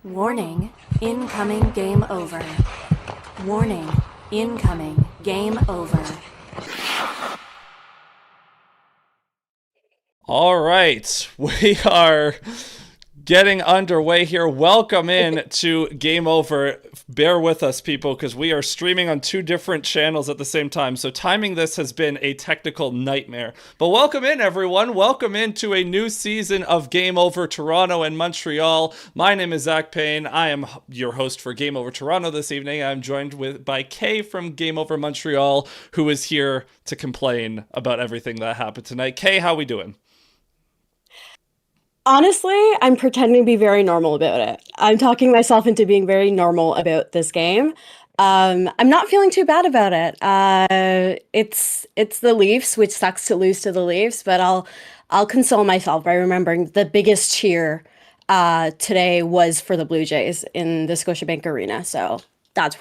Warning, incoming game over. Warning, incoming game over. All right, we are getting underway here. Welcome in to Game Over. Bear with us, people, because we are streaming on two different channels at the same time. So timing this has been a technical nightmare. But welcome in, everyone. Welcome into a new season of Game Over Toronto and Montreal. My name is Zach Payne. I am your host for Game Over Toronto this evening. I'm joined by Kay from Game Over Montreal, who is here to complain about everything that happened tonight. Kay, how we doing? Honestly, I'm pretending to be very normal about it. I'm talking myself into being very normal about this game. I'm not feeling too bad about it. It's the Leafs, which sucks to lose to the Leafs, but I'll console myself by remembering the biggest cheer today was for the Blue Jays in the Scotiabank Arena. So that's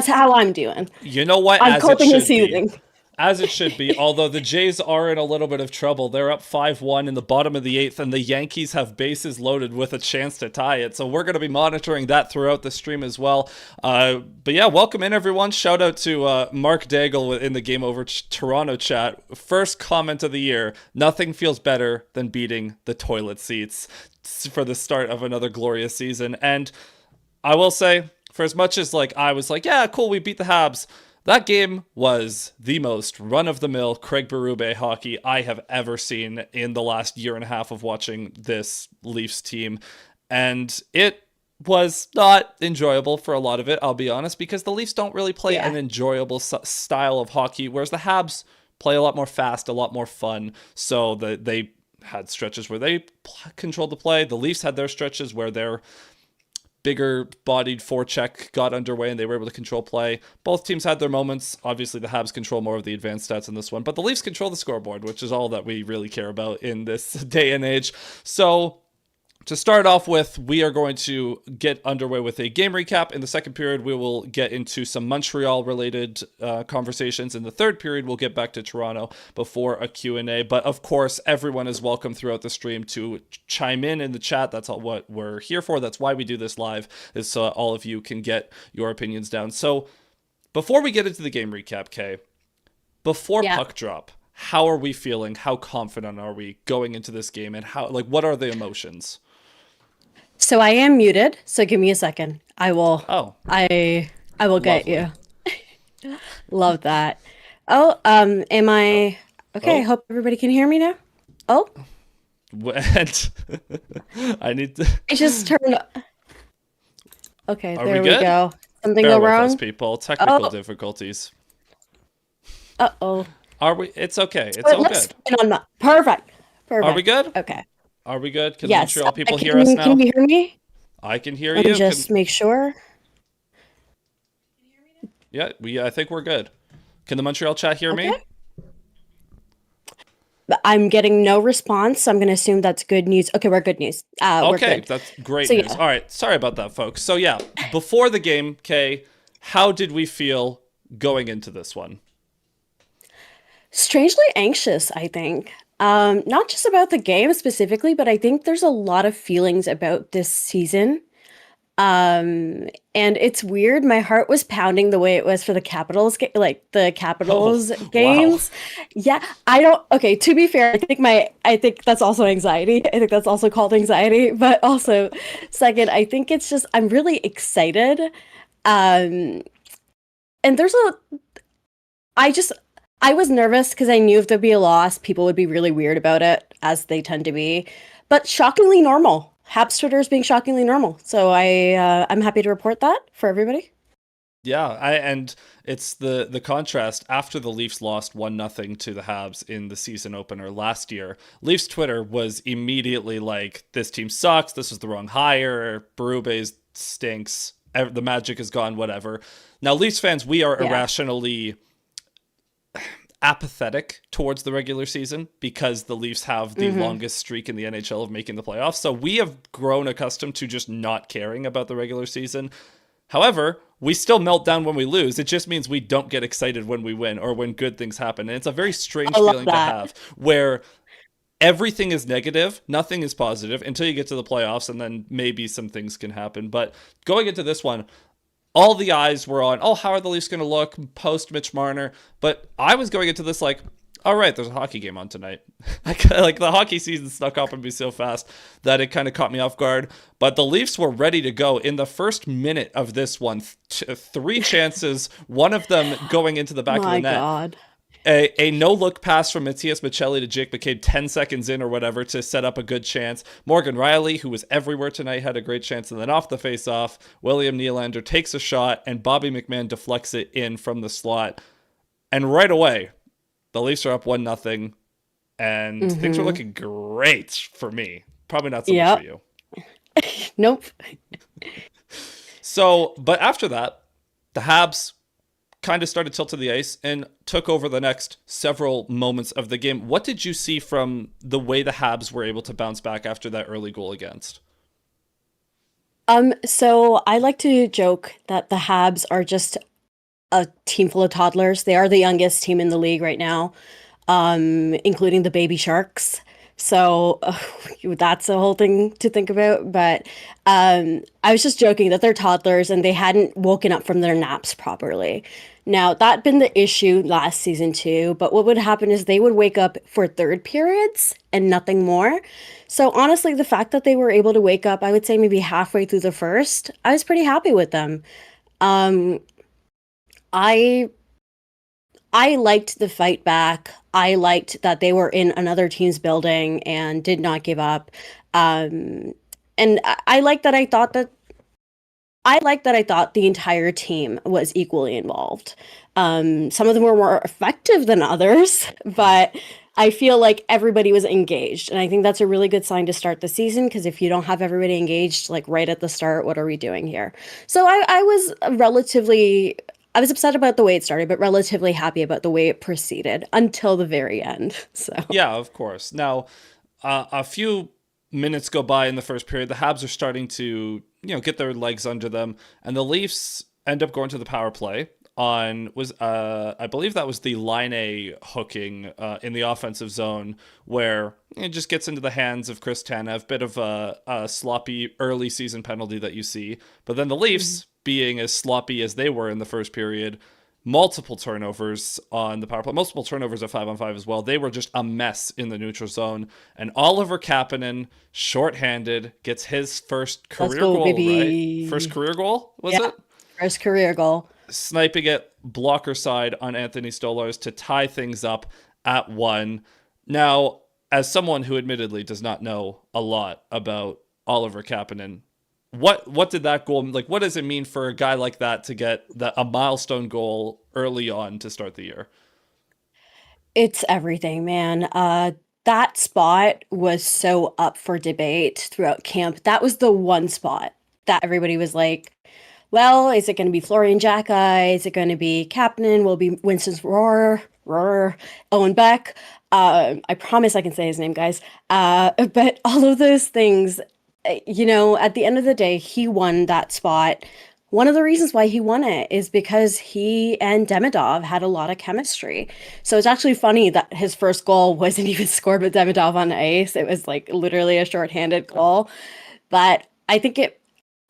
how I'm doing. You know what? I'm As it coping and should be. seething. As it should be, although the Jays are in a little bit of trouble. They're up 5-1 in the bottom of the 8th, and the Yankees have bases loaded with a chance to tie it. So we're going to be monitoring that throughout the stream as well. But yeah, welcome in, everyone. Shout out to Mark Daigle in the Game Over Toronto chat. First comment of the year. Nothing feels better than beating the toilet seats for the start of another glorious season. And I will say, for as much as I was like, yeah, cool, we beat the Habs, that game was the most run-of-the-mill Craig Berube hockey I have ever seen in the last year and a half of watching this Leafs team. And it was not enjoyable for a lot of it, I'll be honest, because the Leafs don't really play an enjoyable style of hockey, whereas the Habs play a lot more fast, a lot more fun. So they had stretches where they controlled the play. The Leafs had their stretches where they're bigger bodied forecheck got underway and they were able to control play. Both teams had their moments. Obviously, the Habs control more of the advanced stats in this one, but the Leafs control the scoreboard, which is all that we really care about in this day and age. So to start off with, we are going to get underway with a game recap. In the second period, we will get into some Montreal-related conversations. In the third period, we'll get back to Toronto before a Q&A. But of course, everyone is welcome throughout the stream to chime in the chat. That's all what we're here for. That's why we do this live, is so all of you can get your opinions down. So before we get into the game recap, Kay, before puck drop, how are we feeling? How confident are we going into this game? And what are the emotions? So I am muted, so give me a second. I will. Oh. I will get you. Love that. Oh, am I okay? I hope everybody can hear me now. Oh. What? I need to. I just turned. Okay, Are there we good? go. Something Bear go with wrong. us, people. Technical difficulties. Uh-oh. Are we? It's okay. It's Wait, all let's good. spin on Perfect. Are we good? Okay. Are we good? Can Yes. the Montreal people hear us now? Can you hear me? I can hear Let you. me just make sure. Yeah, I think we're good. Can the Montreal chat hear me? I'm getting no response, so I'm going to assume that's good news. Okay, we're good news. We're good. That's great news. All right, sorry about that, folks. So yeah, before the game, Kay, how did we feel going into this one? Strangely anxious, I think. Not just about the game specifically, but I think there's a lot of feelings about this season. And it's weird. My heart was pounding the way it was for the Capitals, the Capitals games. Wow. Yeah, okay, to be fair, I think that's also anxiety. I think that's also called anxiety. But also, second, I think it's just, I'm really excited. And I was nervous because I knew if there'd be a loss, people would be really weird about it, as they tend to be. But shockingly normal. Habs Twitter is being shockingly normal. So I'm happy to report that for everybody. Yeah, and it's the contrast after the Leafs lost 1-0 to the Habs in the season opener last year. Leafs Twitter was immediately like, this team sucks, this was the wrong hire, Berube stinks, the magic is gone, whatever. Now, Leafs fans, we are irrationally apathetic towards the regular season because the Leafs have the longest streak in the NHL of making the playoffs. So we have grown accustomed to just not caring about the regular season. However, we still melt down when we lose. It just means we don't get excited when we win or when good things happen. And it's a very strange feeling to have where everything is negative, nothing is positive until you get to the playoffs, and then maybe some things can happen. But going into this one, all the eyes were on, oh, how are the Leafs going to look post Mitch Marner? But I was going into this like, all right, there's a hockey game on tonight. Like the hockey season snuck up on me so fast that it kind of caught me off guard. But the Leafs were ready to go in the first minute of this one. 3 chances, one of them going into the back of the net. My God. A no-look pass from Matthias Michelli to Jake McCabe 10 seconds in or whatever to set up a good chance. Morgan Rielly, who was everywhere tonight, had a great chance. And then off the face-off, William Nylander takes a shot, and Bobby McMahon deflects it in from the slot. And right away, the Leafs are up 1-0, and things are looking great for me. Probably not so much for you. Nope. So, but after that, the Habs kind of started tilting the ice and took over the next several moments of the game. What did you see from the way the Habs were able to bounce back after that early goal against? So I like to joke that the Habs are just a team full of toddlers. They are the youngest team in the league right now, including the baby sharks. So that's a whole thing to think about. But I was just joking that they're toddlers and they hadn't woken up from their naps properly. Now, that'd been the issue last season too, but what would happen is they would wake up for third periods and nothing more. So honestly, the fact that they were able to wake up, I would say maybe halfway through the first, I was pretty happy with them. Um, I I liked the fight back. I liked that they were in another team's building and did not give up. And I like that I thought the entire team was equally involved. Some of them were more effective than others, but I feel like everybody was engaged. And I think that's a really good sign to start the season, because if you don't have everybody engaged, like right at the start, what are we doing here? So I was upset about the way it started, but relatively happy about the way it proceeded until the very end. So Yeah, of course. Now, a few minutes go by in the first period. The Habs are starting to, get their legs under them, and the Leafs end up going to the power play on I believe that was the line A hooking in the offensive zone, where it just gets into the hands of Chris Tanev. Bit of a sloppy early season penalty that you see, but then the Leafs, being as sloppy as they were in the first period, multiple turnovers on the power play, multiple turnovers at 5-on-5 as well. They were just a mess in the neutral zone. And Oliver Kapanen, shorthanded, gets his first career goal, baby. right? First career goal, was Yeah, it? first career goal. Sniping it blocker side on Anthony Stolarz to tie things up at 1. Now, as someone who admittedly does not know a lot about Oliver Kapanen, what did that goal, like, what does it mean for a guy like that to get a milestone goal early on to start the year? It's everything, man. That spot was so up for debate throughout camp. That was the one spot that everybody was like, well, is it going to be Florian Jacki? Is it going to be Kapanen? Will it be Winston's Roar, Owen Beck? I promise I can say his name, guys. But all of those things, at the end of the day, he won that spot. One of the reasons why he won it is because he and Demidov had a lot of chemistry. So it's actually funny that his first goal wasn't even scored with Demidov on the ice. It was like literally a shorthanded goal. But I think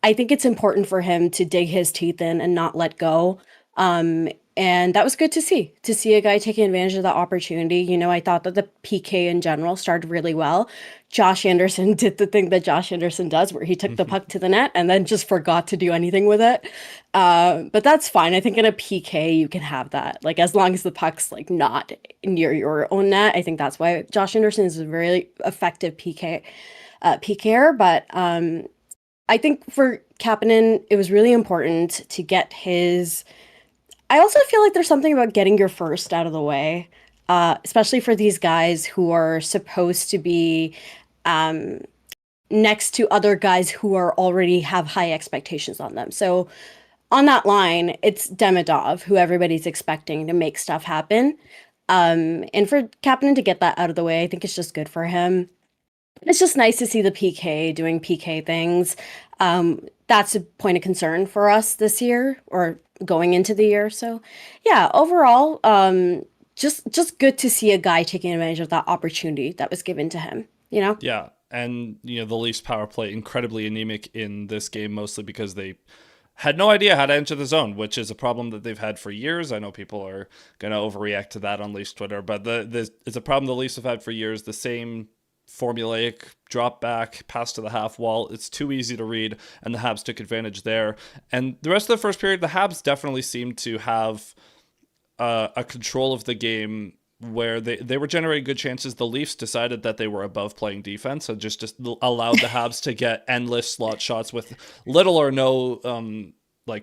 it's important for him to dig his teeth in and not let go. And that was good to see a guy taking advantage of that opportunity. I thought that the PK in general started really well. Josh Anderson did the thing that Josh Anderson does, where he took the puck to the net and then just forgot to do anything with it. But that's fine. I think in a PK, you can have that. Like, as long as the puck's like not near your own net, I think that's why Josh Anderson is a very effective PKer. But I think for Kapanen, it was really important to get his... I also feel like there's something about getting your first out of the way, especially for these guys who are supposed to be next to other guys who already have high expectations on them. So on that line, it's Demidov, who everybody's expecting to make stuff happen. And for Kapanen to get that out of the way, I think it's just good for him. It's just nice to see the PK doing PK things. That's a point of concern for us this year, or going into the year. So yeah, overall, just good to see a guy taking advantage of that opportunity that was given to him, you know? Yeah. And, the Leafs power play incredibly anemic in this game, mostly because they had no idea how to enter the zone, which is a problem that they've had for years. I know people are going to overreact to that on Leafs Twitter, but it's a problem the Leafs have had for years. The same formulaic drop back, pass to the half wall. It's too easy to read, and the Habs took advantage there. And the rest of the first period, the Habs definitely seemed to have a control of the game where they were generating good chances. The Leafs decided that they were above playing defense and just allowed the Habs to get endless slot shots with little or no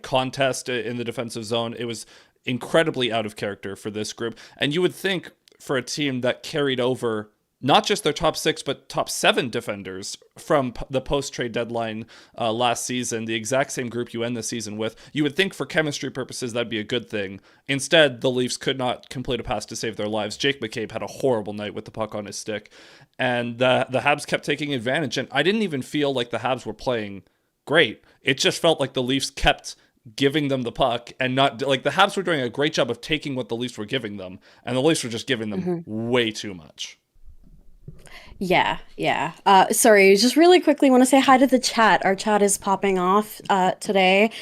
contest in the defensive zone. It was incredibly out of character for this group. And you would think for a team that carried over not just their top 6, but top 7 defenders from the post-trade deadline last season, the exact same group you end the season with, you would think for chemistry purposes that'd be a good thing. Instead, the Leafs could not complete a pass to save their lives. Jake McCabe had a horrible night with the puck on his stick, and the Habs kept taking advantage, and I didn't even feel like the Habs were playing great. It just felt like the Leafs kept giving them the puck, and not like the Habs were doing a great job of taking what the Leafs were giving them, and the Leafs were just giving them way too much. Yeah, yeah. Sorry, just really quickly want to say hi to the chat. Our chat is popping off today.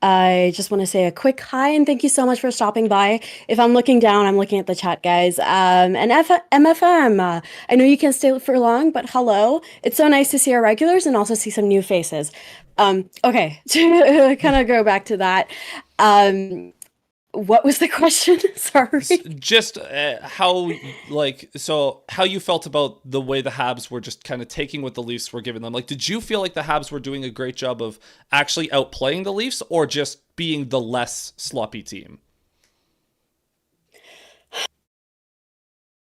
I just want to say a quick hi and thank you so much for stopping by. If I'm looking down, I'm looking at the chat, guys. And MFM, I know you can't stay for long, but hello. It's so nice to see our regulars and also see some new faces. Okay, to kind of go back to that. What was the question? Sorry. Just how you felt about the way the Habs were just kind of taking what the Leafs were giving them. Like, did you feel like the Habs were doing a great job of actually outplaying the Leafs, or just being the less sloppy team?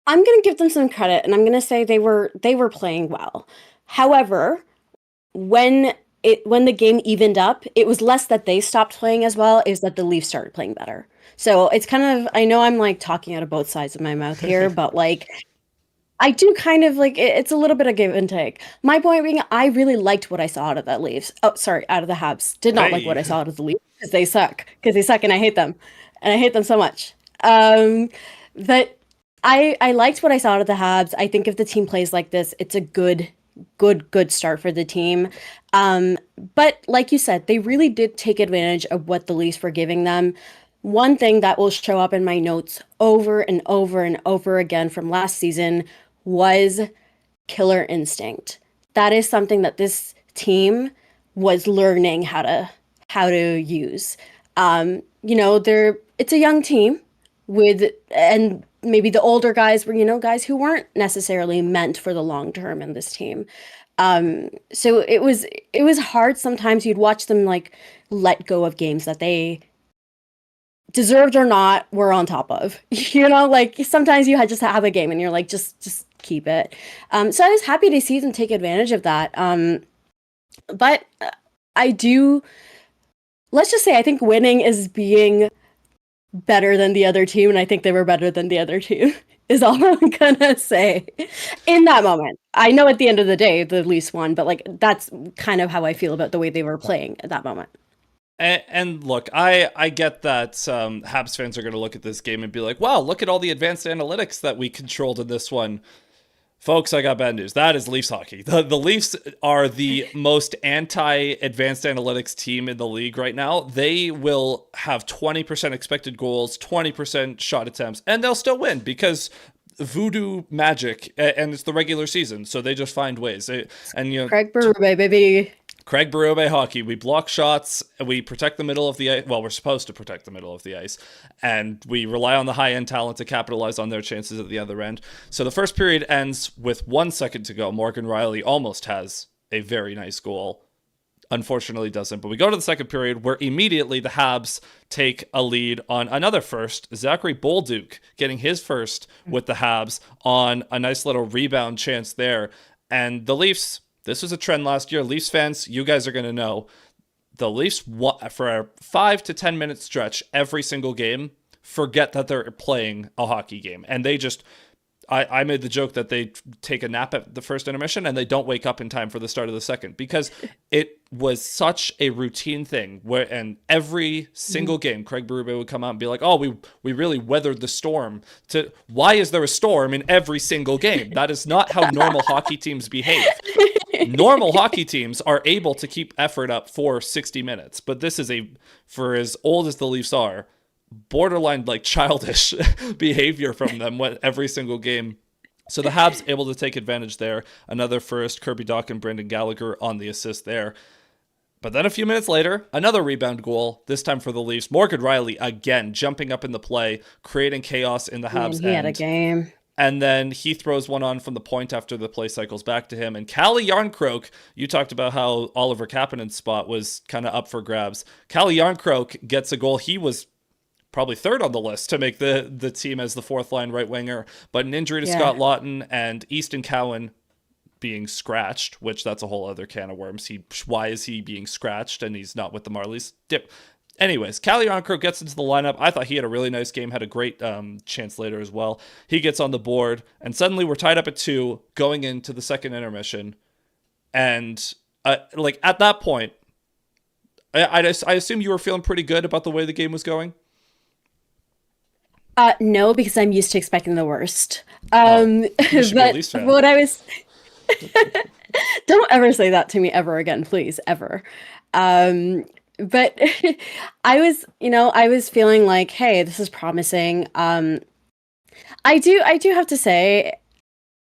I'm going to give them some credit, and I'm going to say they were playing well. However, when the game evened up, it was less that they stopped playing as well, it was that the Leafs started playing better. So it's kind of, I know I'm like talking out of both sides of my mouth here, but like I do kind of like it's a little bit of give and take. My point being, I really liked what I saw out of the Leafs. Oh, sorry, out of the Habs. Did not like what I saw out of the Leafs because they suck. And I hate them, and I hate them so much. But I liked what I saw out of the Habs. I think if the team plays like this, it's a good start for the team. But like you said, they really did take advantage of what the Leafs were giving them. One thing that will show up in my notes over and over and over again from last season was killer instinct. That is something that this team was learning how to use. It's a young team and maybe the older guys were, guys who weren't necessarily meant for the long term in this team. So it was hard sometimes. You'd watch them like let go of games that they deserved or not were on top of. Like sometimes you had just have a game and you're like, just keep it. So I was happy to see them take advantage of that. But let's just say I think winning is being better than the other team, and I think they were better than the other team is all I'm gonna say in that moment. I know at the end of the day the Leafs won, but like that's kind of how I feel about the way they were playing at that moment. And look, I get that Habs fans are going to look at this game and be like, wow, look at all the advanced analytics that we controlled in this one. Folks, I got bad news. That is Leafs hockey. The Leafs are the most anti-advanced analytics team in the league right now. They will have 20% expected goals, 20% shot attempts, and they'll still win because voodoo magic, and it's the regular season, so they just find ways. Craig Berube, baby. Craig Berube hockey. We block shots, we protect the middle of the ice. Well, we're supposed to protect the middle of the ice, and we rely on the high-end talent to capitalize on their chances at the other end. So the first period ends with 1 second to go. Morgan Rielly almost has a very nice goal. Unfortunately doesn't. But we go to the second period where immediately the Habs take a lead on another first. Zachary Bolduc getting his first with the Habs on a nice little rebound chance there. And the Leafs, this was a trend last year. Leafs fans, you guys are going to know. The Leafs, for a 5 to 10 minute stretch every single game, forget that they're playing a hockey game. And they just I made the joke that they take a nap at the first intermission and they don't wake up in time for the start of the second, because it was such a routine thing and every single game, Craig Berube would come out and be like, oh, we really weathered the storm. Why is there a storm in every single game? That is not how normal hockey teams behave. Normal hockey teams are able to keep effort up for 60 minutes, but this is for as old as the Leafs are, borderline like childish behavior from them every single game. So the Habs able to take advantage there. Another first, Kirby Dach and Brendan Gallagher on the assist there. But then a few minutes later, another rebound goal, this time for the Leafs. Morgan Rielly again jumping up in the play, creating chaos in the Habs end. He had a game. And then he throws one on from the point after the play cycles back to him. And Calle Jarnkrok, you talked about how Oliver Kapanen's spot was kind of up for grabs. Calle Jarnkrok gets a goal. He was probably third on the list to make the team as the fourth line right winger, but an injury to Scott Laughton and Easton Cowan being scratched, which that's a whole other can of worms. Why is he being scratched and he's not with the Marlies? Anyways, Calle Jarnkrok gets into the lineup. I thought he had a really nice game, had a great chance later as well. He gets on the board, and suddenly we're tied up at 2 going into the second intermission. And like at that point, I assume you were feeling pretty good about the way the game was going. No, because I'm used to expecting the worst. You should be a But Leafs fan. what I was, don't ever say that to me ever again, please, ever. But I was feeling like, hey, this is promising. I do have to say,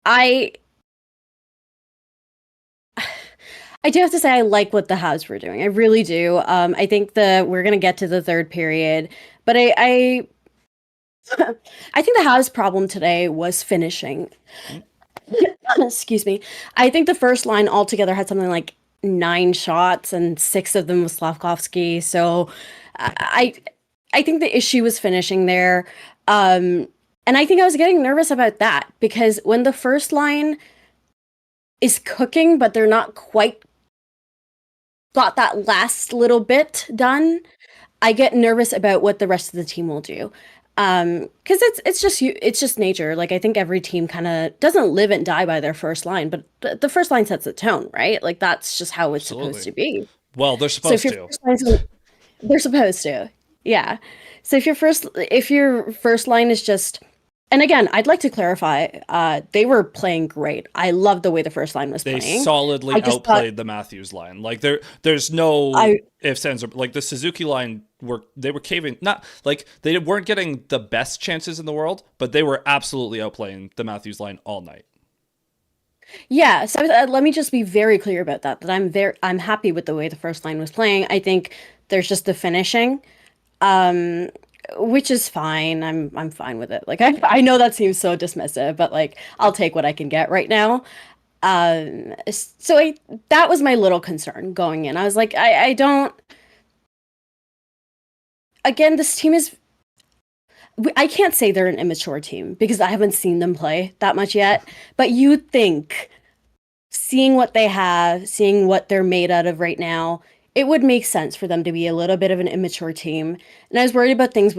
I do have to say I like what the Habs were doing. I really do. I think we're gonna get to the third period, but I think the Habs' problem today was finishing. Excuse me. I think the first line altogether had something like 9 shots, and 6 of them was Slavkovsky. So I think the issue was finishing there. And I think I was getting nervous about that, because when the first line is cooking, but they're not quite got that last little bit done, I get nervous about what the rest of the team will do. Because it's just nature. Like, I think every team kind of doesn't live and die by their first line, but the first line sets the tone, right? Like, that's just how it's supposed to be. Well, they're supposed to. They're supposed to, yeah. So if your first line is just, and again, I'd like to clarify, they were playing great. I love the way the first line was playing. They solidly outplayed the Matthews line. Like there's no ifs, ands, or like the Suzuki line they were caving. Not like they weren't getting the best chances in the world, but they were absolutely outplaying the Matthews line all night. Yeah, so let me just be very clear about that I'm happy with the way the first line was playing. I think there's just the finishing, which is fine. I'm fine with it. Like, I know that seems so dismissive, but like, I'll take what I can get right now. So that was my little concern going in. I was like, I don't. Again, this team is. I can't say they're an immature team because I haven't seen them play that much yet. But you'd think, seeing what they have, seeing what they're made out of right now, it would make sense for them to be a little bit of an immature team. And I was worried about things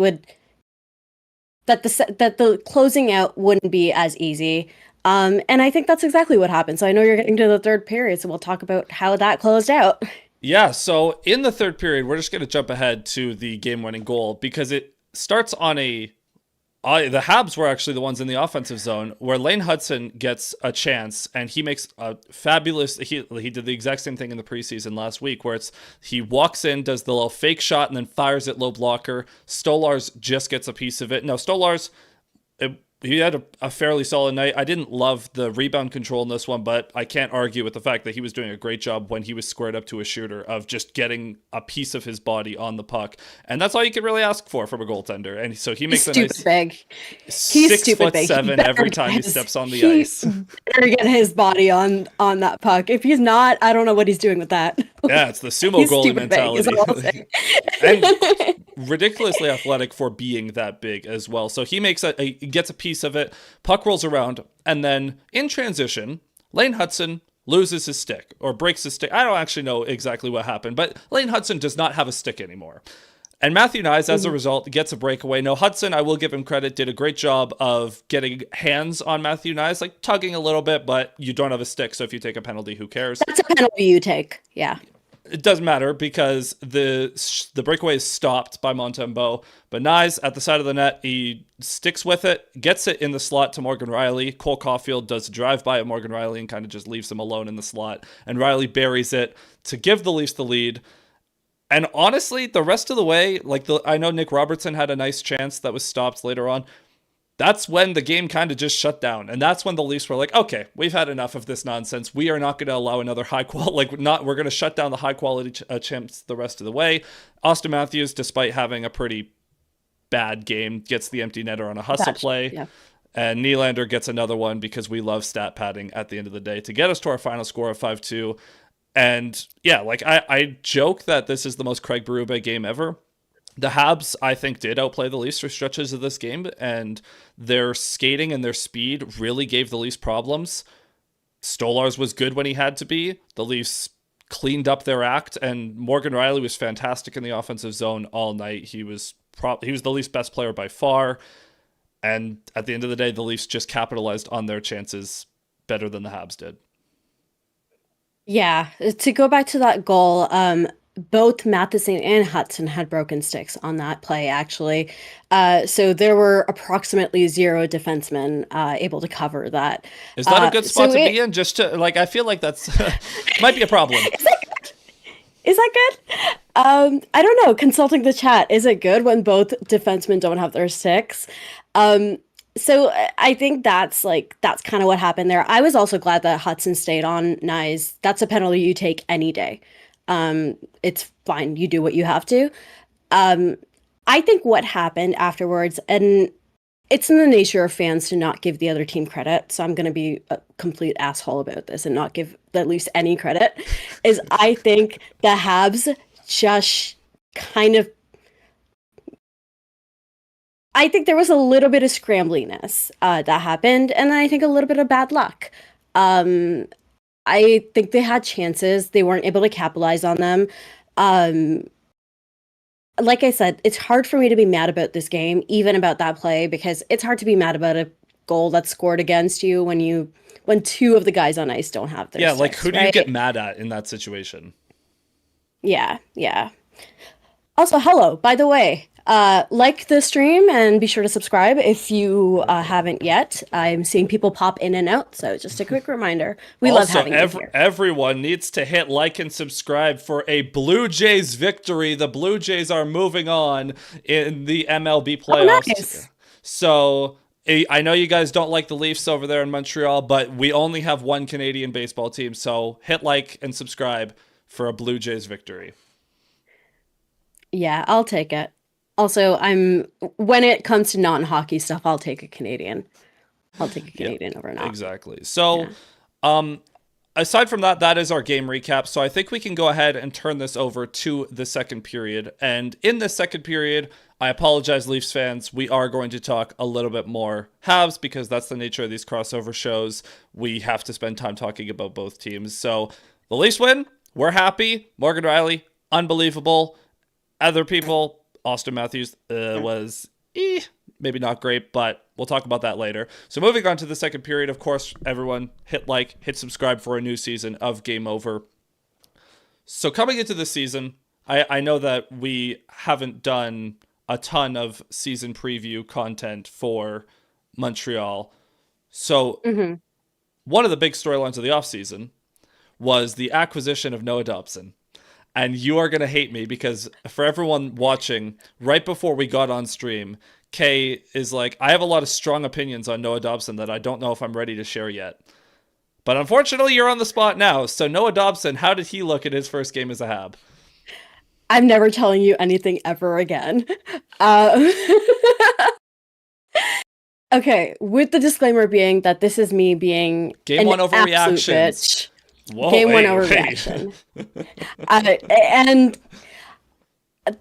that the closing out wouldn't be as easy. And I think that's exactly what happened. So I know you're getting to the third period, so we'll talk about how that closed out. Yeah, so in the third period, we're just going to jump ahead to the game-winning goal because it starts on the Habs were actually the ones in the offensive zone where Lane Hudson gets a chance and he makes a fabulous, he did the exact same thing in the preseason last week where he walks in, does the little fake shot and then fires it low blocker. Stolarz just gets a piece of it. No, Stolarz, he had a fairly solid night. I didn't love the rebound control in this one, but I can't argue with the fact that he was doing a great job when he was squared up to a shooter of just getting a piece of his body on the puck. And that's all you can really ask for from a goaltender. And so he makes a nice big. He's 6'7" every time he steps on the ice. Better get his body on that puck. If he's not, I don't know what he's doing with that. Yeah, it's the sumo goalie mentality. And ridiculously athletic for being that big as well. So he gets a piece of it, puck rolls around, and then in transition, Lane Hudson loses his stick or breaks his stick. I don't actually know exactly what happened, but Lane Hudson does not have a stick anymore. And Matthew Nyes, as a result, gets a breakaway. No, Hudson, I will give him credit, did a great job of getting hands on Matthew Nyes, like tugging a little bit, but you don't have a stick, so if you take a penalty, who cares? That's a penalty you take, yeah. It doesn't matter because the breakaway is stopped by Montembeault. But Nyes, at the side of the net, he sticks with it, gets it in the slot to Morgan Rielly. Cole Caulfield does a drive-by at Morgan Rielly and kind of just leaves him alone in the slot. And Rielly buries it to give the Leafs the lead. And honestly, the rest of the way, I know Nick Robertson had a nice chance that was stopped later on. That's when the game kind of just shut down. And that's when the Leafs were like, okay, we've had enough of this nonsense. We are not going to allow another high quality, we're going to shut down the high quality chimps the rest of the way. Austin Matthews, despite having a pretty bad game, gets the empty netter on a hustle play. Yeah. And Nylander gets another one because we love stat padding at the end of the day to get us to our final score of 5-2. And yeah, I joke that this is the most Craig Berube game ever. The Habs, I think, did outplay the Leafs for stretches of this game, and their skating and their speed really gave the Leafs problems. Stolarz was good when he had to be. The Leafs cleaned up their act, and Morgan Rielly was fantastic in the offensive zone all night. He was the Leafs' best player by far, and at the end of the day, the Leafs just capitalized on their chances better than the Habs did. Yeah, to go back to that goal, both Matheson and Hudson had broken sticks on that play, actually. So there were approximately 0 defensemen able to cover that. Is that a good spot to be in? Just to, I feel like that's might be a problem. Is that good? I don't know. Consulting the chat, is it good when both defensemen don't have their sticks? So I think that's kind of what happened there. I was also glad that Hudson stayed on Nyes. That's a penalty you take any day. It's fine. You do what you have to. I think what happened afterwards, and it's in the nature of fans to not give the other team credit, so I'm going to be a complete asshole about this and not give the Leafs any credit, is I think the Habs just kind of, I think there was a little bit of scrambliness that happened, and then I think a little bit of bad luck. I think they had chances. They weren't able to capitalize on them. Like I said, it's hard for me to be mad about this game, even about that play, because it's hard to be mad about a goal that's scored against you when 2 of the guys on ice don't have their sticks, who do you get mad at in that situation? Yeah. Also, hello, by the way. Like the stream and be sure to subscribe if you haven't yet. I'm seeing people pop in and out, so just a quick reminder. We love having you here. Everyone needs to hit like and subscribe for a Blue Jays victory. The Blue Jays are moving on in the MLB playoffs. Oh, nice. So I know you guys don't like the Leafs over there in Montreal, but we only have one Canadian baseball team, so hit like and subscribe for a Blue Jays victory. Yeah, I'll take it. Also, when it comes to non-hockey stuff, I'll take a Canadian. Over now. Exactly. So, aside from that, that is our game recap. So I think we can go ahead and turn this over to the second period. And in this second period, I apologize, Leafs fans. We are going to talk a little bit more Habs because that's the nature of these crossover shows. We have to spend time talking about both teams. So the Leafs win. We're happy. Morgan Rielly, unbelievable. Other people, Austin Matthews was maybe not great, but we'll talk about that later. So moving on to the second period, of course, everyone hit like, hit subscribe for a new season of Game Over. So coming into the season, I know that we haven't done a ton of season preview content for Montreal. So one of the big storylines of the offseason was the acquisition of Noah Dobson. And you are going to hate me because for everyone watching, right before we got on stream, Kay is like, I have a lot of strong opinions on Noah Dobson that I don't know if I'm ready to share yet. But unfortunately, you're on the spot now. So Noah Dobson, how did he look in his first game as a Hab? I'm never telling you anything ever again. Okay, with the disclaimer being that this is me being Game 1 overreactions. Whoa, Game 1 overreaction. And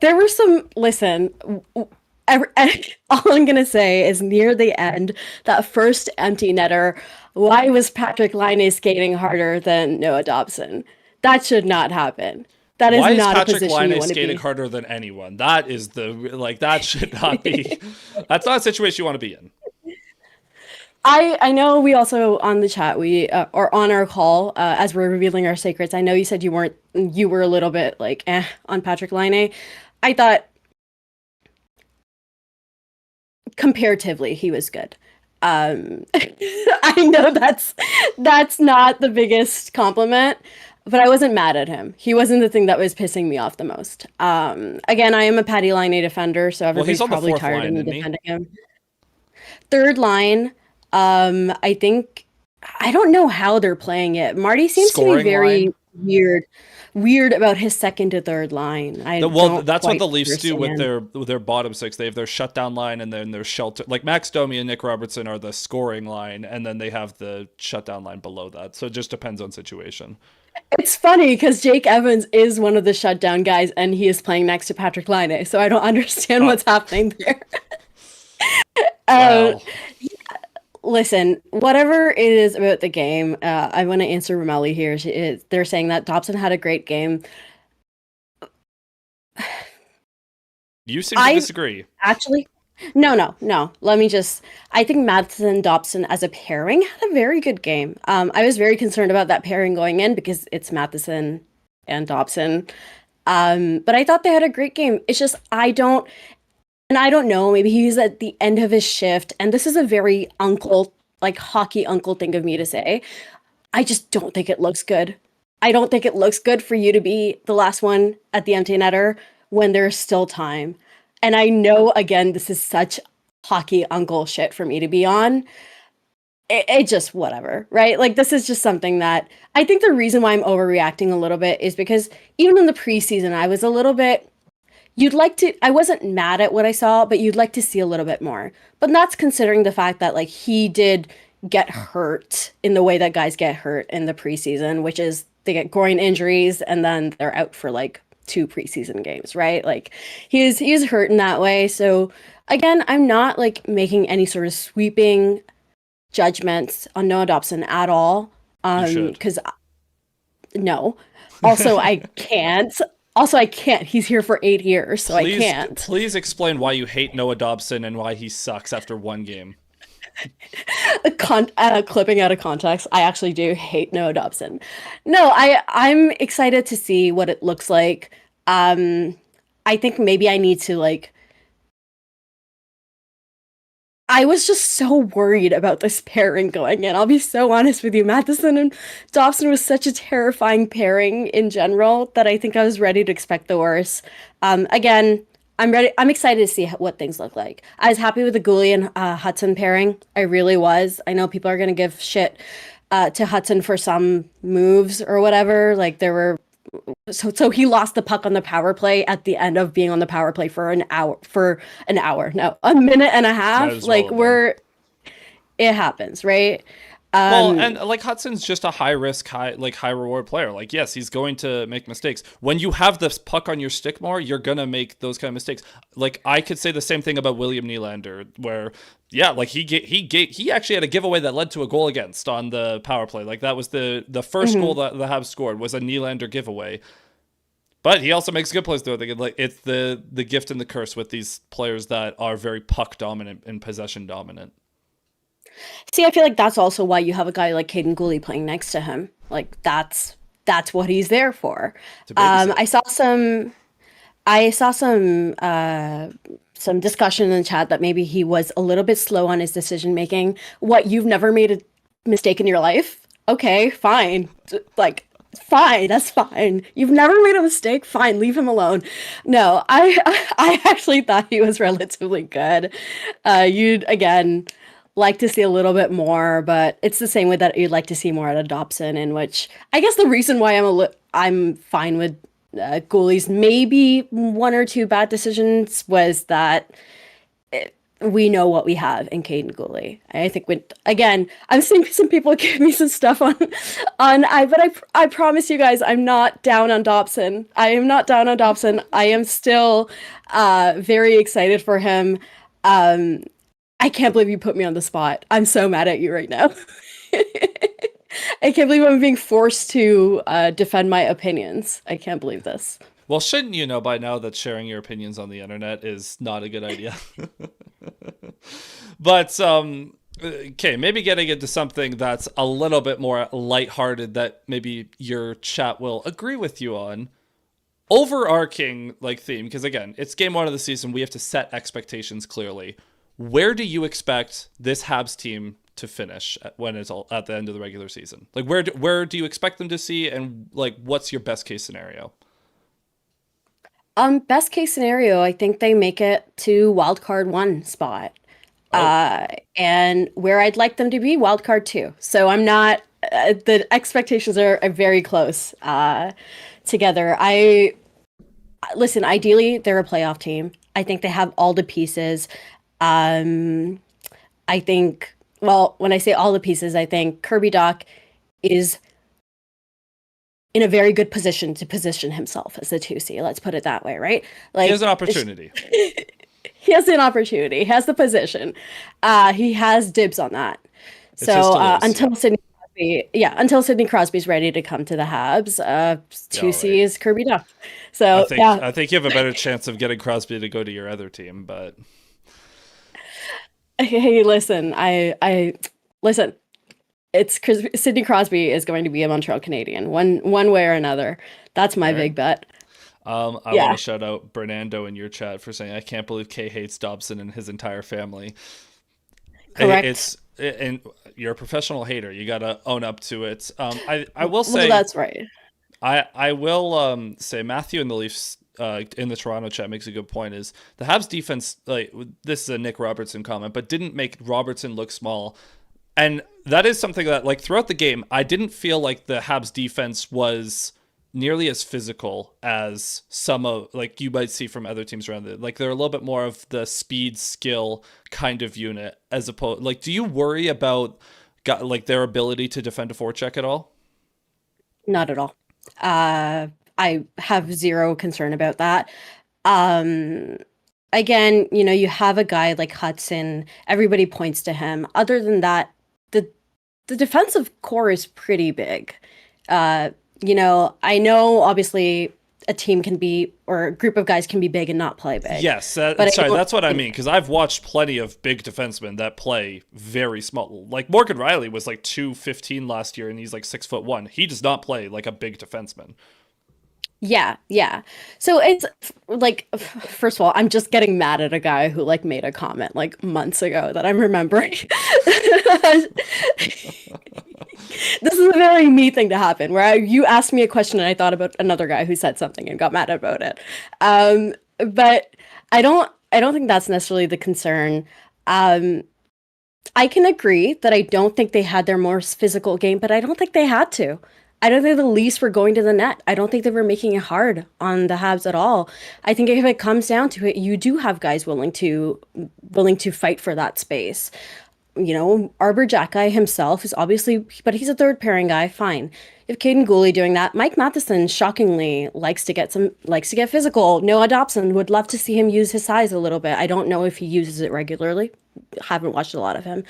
there were some, listen, all I'm going to say is near the end, that first empty netter, why was Patrick Laine skating harder than Noah Dobson? That should not happen. That is Why is not a Patrick position you Laine want to skating be. harder than anyone? That is that should not be. That's not a situation you want to be in. I know we also on the chat or on our call as we're revealing our secrets. I know you said you were a little bit like on Patrick Laine. I thought comparatively he was good. I know that's not the biggest compliment, but I wasn't mad at him. He wasn't the thing that was pissing me off the most. Again, I am a Patty Laine defender, so Well, he's everybody's on the probably fourth tired of line, me isn't he? defending him. Third line, I think I don't know how they're playing it. Marty seems to be Scoring very line. weird about his second to third line. Well, don't that's what quite the Leafs do with understand. their bottom six. They have their shutdown line and then their shelter. Like Max Domi and Nick Robertson are the scoring line, and then they have the shutdown line below that. So it just depends on situation. It's funny because Jake Evans is one of the shutdown guys, and he is playing next to Patrick Laine, so I don't understand what's happening there. Uh, Well, Listen, whatever it is about the game, I want to answer Romelli here. They're saying that Dobson had a great game. you seem to I disagree. actually, no. I think Matheson and Dobson as a pairing had a very good game. I was very concerned about that pairing going in because it's Matheson and Dobson. But I thought they had a great game. It's just I don't know, maybe he's at the end of his shift, and this is a very hockey uncle thing of me to say. I just don't think it looks good. I don't think it looks good for you to be the last one at the empty netter when there's still time. And I know, again, this is such hockey uncle shit for me to be on. It just, whatever, right? Like, this is just something that I think the reason why I'm overreacting a little bit is because even in the preseason, I was a little bit I wasn't mad at what I saw, but you'd like to see a little bit more. But that's considering the fact that like he did get hurt in the way that guys get hurt in the preseason, which is they get groin injuries and then they're out for like 2 preseason games, right? Like he's hurt in that way. So again, I'm not like making any sort of sweeping judgments on Noah Dobson at all. You should. Because no. Also, I can't. Also, I can't. He's here for 8 years, so I can't. Please explain why you hate Noah Dobson and why he sucks after one game. Clipping out of context, I actually do hate Noah Dobson. No, I'm excited to see what it looks like. I think maybe I need to like. I was just so worried about this pairing going in. I'll be so honest with you. Matheson and Dobson was such a terrifying pairing in general that I think I was ready to expect the worst. Again, I'm ready. I'm excited to see what things look like. I was happy with the Gooley and Hudson pairing. I really was. I know people are going to give shit to Hudson for some moves or whatever. Like there were so he lost the puck on the power play at the end of being on the power play for an hour. No, a minute and a half. Like it happens, right? Well, and like Hudson's just a high risk, high reward player. Like, yes, he's going to make mistakes. When you have this puck on your stick more, you're gonna make those kind of mistakes. Like, I could say the same thing about William Nylander, where like he actually had a giveaway that led to a goal against on the power play. Like that was the first goal that the Habs scored was a Nylander giveaway. But he also makes good plays though. Like it's the gift and the curse with these players that are very puck dominant and possession dominant. See, I feel like that's also why you have a guy like Caden Gooley playing next to him. Like that's what he's there for. I saw some discussion in the chat that maybe he was a little bit slow on his decision making. What, you've never made a mistake in your life? Okay, fine. Like fine, that's fine. You've never made a mistake? Fine, leave him alone. No, I actually thought he was relatively good. You'd again like to see a little bit more, but it's the same way that you'd like to see more out of Dobson, in which I guess the reason why I'm fine with goalies, maybe 1 or 2 bad decisions, was that we know what we have in Caden Gooley. I think again, I'm seeing some people give me some stuff but I promise you guys, I'm not down on Dobson. I am not down on Dobson. I am still very excited for him. I can't believe you put me on the spot. I'm so mad at you right now. I can't believe I'm being forced to defend my opinions. I can't believe this. Well, shouldn't you know by now that sharing your opinions on the internet is not a good idea? But okay, maybe getting into something that's a little bit more lighthearted that maybe your chat will agree with you on. Overarching like theme, because again, it's game one of the season. We have to set expectations clearly. Where do you expect this Habs team to finish when it's all at the end of the regular season? Like where do you expect them to see, and like what's your best case scenario? Best case scenario, I think they make it to wildcard one spot. Oh, And where I'd like them to be, wildcard two. So I'm not, the expectations are very close together. Listen, ideally, they're a playoff team. I think they have all the pieces. I think, well, when I say all the pieces, I think Kirby Dach is in a very good position to position himself as the 2C. Let's put it that way, right? he Like has an opportunity. he has an opportunity. He has the position. He has dibs on that. It's his to So lose, until yeah. Sidney Crosby, until Sidney Crosby's ready to come to the Habs, Yeah, 2C right. is Kirby Dach. So I think you have a better chance of getting Crosby to go to your other team, but hey, listen, I listen. Sidney Crosby is going to be a Montreal Canadian, one way or another. That's my fair. big bet. I want Yeah, to shout out Bernardo in your chat for saying I can't believe Kay hates Dobson and his entire family. correct. It's and you're a professional hater. You gotta own up to it. I will Well, say that's right. I will say Matthew in the Leafs in the Toronto chat makes a good point. Is the Habs defense, like this is a Nick Robertson comment, but didn't make Robertson look small. And that is something that, like, throughout the game, I didn't feel like the Habs defense was nearly as physical as some of, like, you might see from other teams around it. Like, they're a little bit more of the speed, skill kind of unit as opposed, like, do you worry about, like, their ability to defend a forecheck at all? Not at all. Uh, I have zero concern about that. Um, Again, you have a guy like Hudson. Everybody points to him. Other than that, the the defensive core is pretty big. Uh, I know obviously a team can be or a group of guys can be big and not play big, Yes, but I sorry, don't that's what I think mean. Because I've watched plenty of big defensemen that play very small. Like Morgan Riley was like 215 last year, and he's like 6'1". He does not play like a big defenseman. Yeah, yeah. So it's like, first of all, I'm just getting mad at a guy who like made a comment like months ago that I'm remembering. This is a very me thing to happen where you asked me a question and I thought about another guy who said something and got mad about it. But I don't think that's necessarily the concern. Um, I can agree that I don't think they had their more physical game, but I don't think they had to. I don't think the Leafs were going to the net. I don't think they were making it hard on the Habs at all. I think if it comes down to it, you do have guys willing to fight for that space. Arbor Jacki himself is obviously, but he's a third pairing guy. Fine. If Caden Gooley doing that, Mike Matheson shockingly likes to get physical. Noah Dobson would love to see him use his size a little bit. I don't know if he uses it regularly. Haven't watched a lot of him.